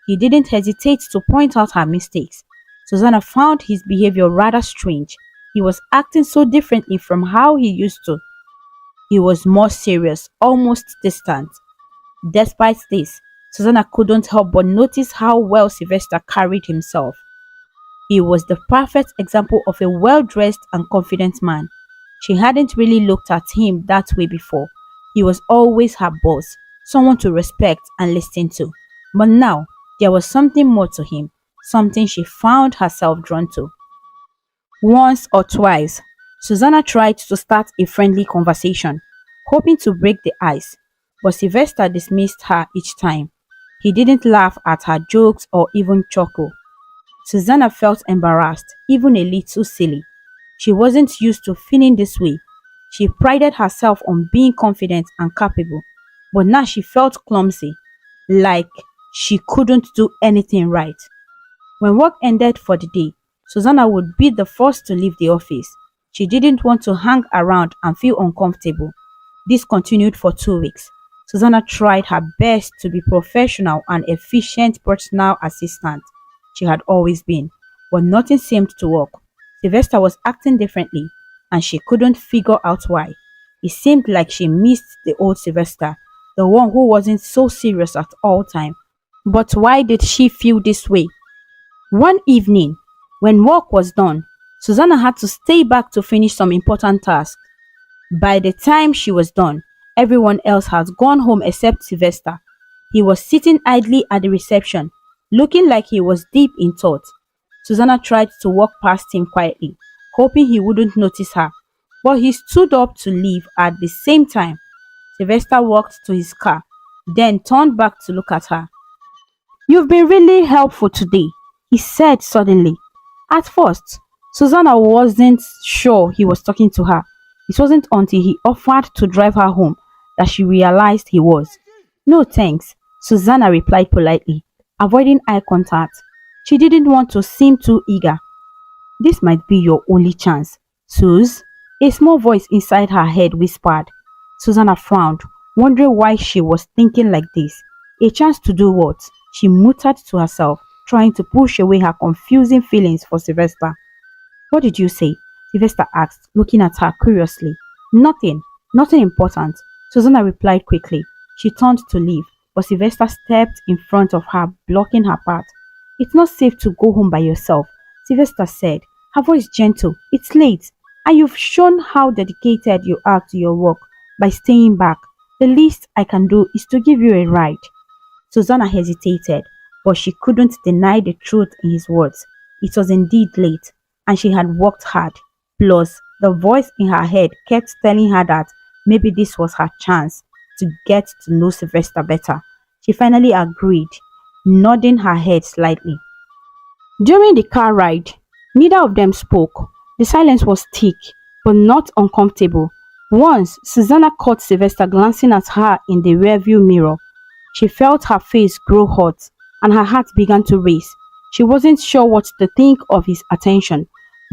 he didn't hesitate to point out her mistakes. Susanna found his behavior rather strange. He was acting so differently from how he used to. He was more serious, almost distant. Despite this, Susanna couldn't help but notice how well Sylvester carried himself. He was the perfect example of a well-dressed and confident man. She hadn't really looked at him that way before. He was always her boss, someone to respect and listen to. But now, there was something more to him, something she found herself drawn to. Once or twice, Susanna tried to start a friendly conversation, hoping to break the ice, but Sylvester dismissed her each time. He didn't laugh at her jokes or even chuckle. Susanna felt embarrassed, even a little silly. She wasn't used to feeling this way. She prided herself on being confident and capable, but now she felt clumsy, like she couldn't do anything right. When work ended for the day, Susanna would be the first to leave the office. She didn't want to hang around and feel uncomfortable. This continued for 2 weeks. Susanna tried her best to be professional and efficient personal assistant she had always been, but nothing seemed to work. Sylvester was acting differently, and she couldn't figure out why. It seemed like she missed the old Sylvester, the one who wasn't so serious at all time. But why did she feel this way? One evening, when work was done, Susanna had to stay back to finish some important tasks. By the time she was done, everyone else had gone home except Sylvester. He was sitting idly at the reception, looking like he was deep in thought. Susanna tried to walk past him quietly, hoping he wouldn't notice her, but he stood up to leave at the same time. Sylvester walked to his car, then turned back to look at her. "You've been really helpful today," he said suddenly. At first, Susanna wasn't sure he was talking to her. It wasn't until he offered to drive her home that she realized he was. "No thanks," Susanna replied politely, avoiding eye contact. She didn't want to seem too eager. "This might be your only chance, Sus," a small voice inside her head whispered. Susanna frowned, wondering why she was thinking like this. A chance to do what? She muttered to herself, trying to push away her confusing feelings for Sylvester. "What did you say?" Sylvester asked, looking at her curiously. "Nothing. Nothing important," Susanna replied quickly. She turned to leave, but Sylvester stepped in front of her, blocking her path. "It's not safe to go home by yourself," Sylvester said, her voice gentle. "It's late, and you've shown how dedicated you are to your work by staying back. The least I can do is to give you a ride." Susanna hesitated, but she couldn't deny the truth in his words. It was indeed late, and she had worked hard. Plus, the voice in her head kept telling her that maybe this was her chance to get to know Sylvester better. She finally agreed, nodding her head slightly. During the car ride, neither of them spoke. The silence was thick, but not uncomfortable. Once, Susanna caught Sylvester glancing at her in the rearview mirror. She felt her face grow hot, and her heart began to race. She wasn't sure what to think of his attention,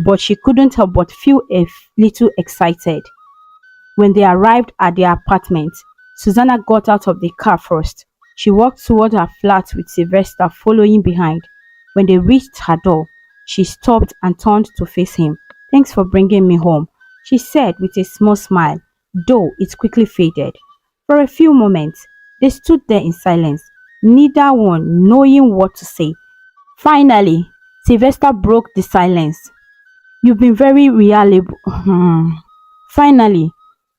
but she couldn't help but feel a little excited. When they arrived at their apartment, Susanna got out of the car first. She walked toward her flat with Sylvester following behind. When they reached her door, she stopped and turned to face him. "Thanks for bringing me home," she said with a small smile, though it quickly faded. For a few moments, they stood there in silence, neither one knowing what to say. Finally, Sylvester broke the silence. "You've been very reliable." Finally,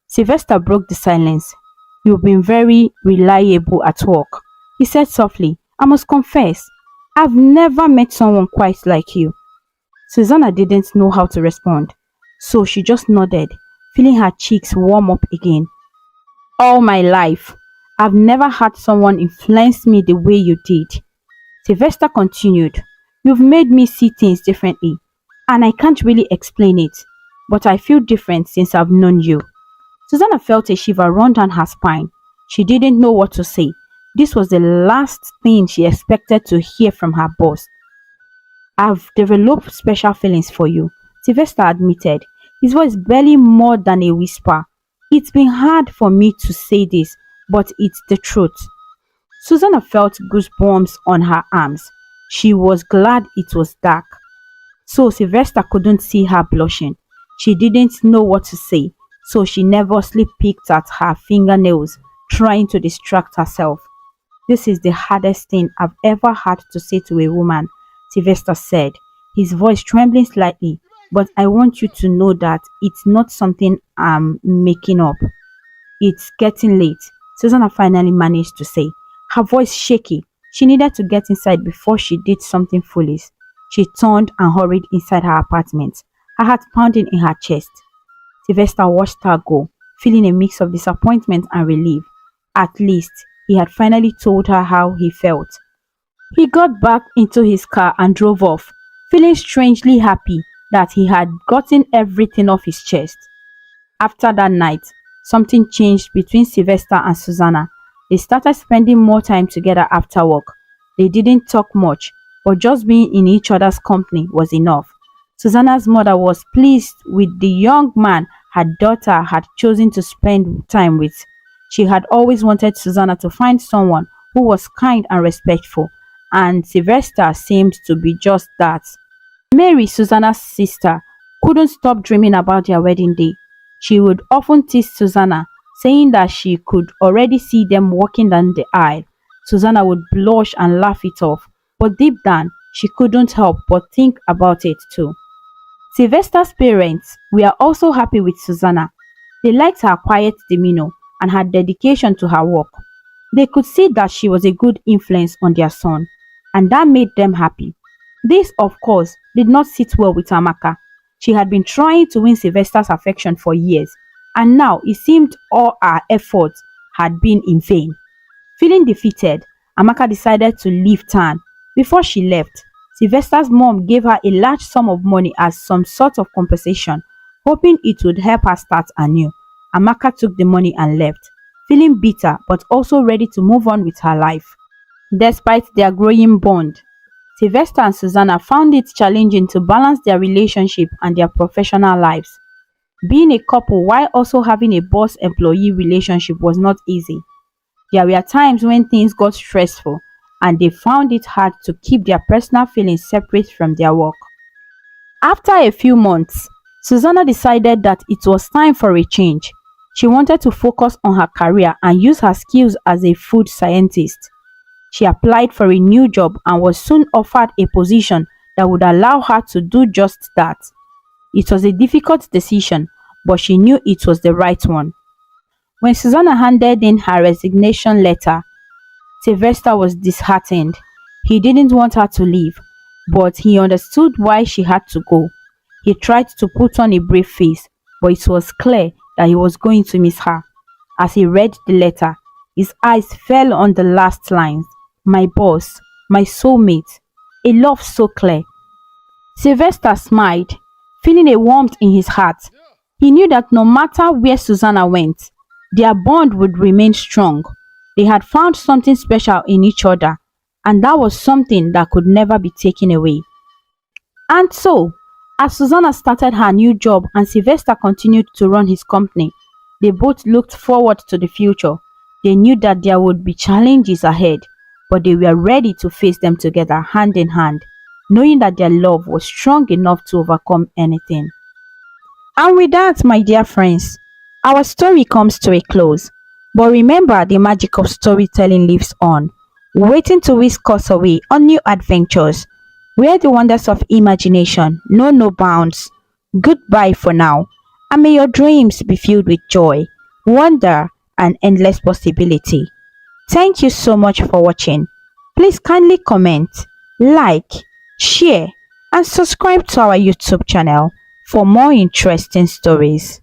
Sylvester broke the silence. "You've been very reliable at work," he said softly. "I must confess, I've never met someone quite like you." Susanna didn't know how to respond, so she just nodded, feeling her cheeks warm up again. "All my life, I've never had someone influence me the way you did," Sylvester continued. "You've made me see things differently, and I can't really explain it, but I feel different since I've known you." Susanna felt a shiver run down her spine. She didn't know what to say. This was the last thing she expected to hear from her boss. "I've developed special feelings for you," Sylvester admitted, his voice barely more than a whisper. "It's been hard for me to say this, but it's the truth." Susanna felt goosebumps on her arms. She was glad it was dark, so Sylvester couldn't see her blushing. She didn't know what to say, so she nervously picked at her fingernails, trying to distract herself. "This is the hardest thing I've ever had to say to a woman," Sylvester said, his voice trembling slightly. "But I want you to know that it's not something I'm making up." "It's getting late," Susanna finally managed to say, her voice shaky. She needed to get inside before she did something foolish. She turned and hurried inside her apartment, her heart pounding in her chest. Sylvester watched her go, feeling a mix of disappointment and relief. At least, he had finally told her how he felt. He got back into his car and drove off, feeling strangely happy that he had gotten everything off his chest. After that night, something changed between Sylvester and Susanna. They started spending more time together after work. They didn't talk much, but just being in each other's company was enough. Susanna's mother was pleased with the young man her daughter had chosen to spend time with. She had always wanted Susanna to find someone who was kind and respectful, and Sylvester seemed to be just that. Mary, Susanna's sister, couldn't stop dreaming about their wedding day. She would often tease Susanna, saying that she could already see them walking down the aisle. Susanna would blush and laugh it off, but deep down, she couldn't help but think about it too. Sylvester's parents were also happy with Susanna. They liked her quiet demeanor and her dedication to her work. They could see that she was a good influence on their son, and that made them happy. This, of course, did not sit well with Amaka. She had been trying to win Sylvester's affection for years, and now it seemed all her efforts had been in vain. Feeling defeated, Amaka decided to leave town. Before she left, Sylvester's mom gave her a large sum of money as some sort of compensation, hoping it would help her start anew. Amaka took the money and left, feeling bitter but also ready to move on with her life. Despite their growing bond, Sylvester and Susanna found it challenging to balance their relationship and their professional lives. Being a couple while also having a boss-employee relationship was not easy. There were times when things got stressful and they found it hard to keep their personal feelings separate from their work. After a few months, Susanna decided that it was time for a change. She wanted to focus on her career and use her skills as a food scientist. She applied for a new job and was soon offered a position that would allow her to do just that. It was a difficult decision, but she knew it was the right one. When Susanna handed in her resignation letter, Sylvester was disheartened. He didn't want her to leave, but he understood why she had to go. He tried to put on a brave face, but it was clear that he was going to miss her. As he read the letter, his eyes fell on the last lines. My boss, my soulmate, a love so clear. Sylvester smiled, feeling a warmth in his heart. He knew that no matter where Susanna went, their bond would remain strong. They had found something special in each other, and that was something that could never be taken away. And so, as Susanna started her new job and Sylvester continued to run his company, they both looked forward to the future. They knew that there would be challenges ahead, but they were ready to face them together hand in hand, knowing that their love was strong enough to overcome anything. And with that, my dear friends, our story comes to a close. But remember, the magic of storytelling lives on, waiting to whisk us away on new adventures, where the wonders of imagination know no bounds. Goodbye for now, and may your dreams be filled with joy, wonder, and endless possibility. Thank you so much for watching. Please kindly comment, like, share, and subscribe to our YouTube channel for more interesting stories.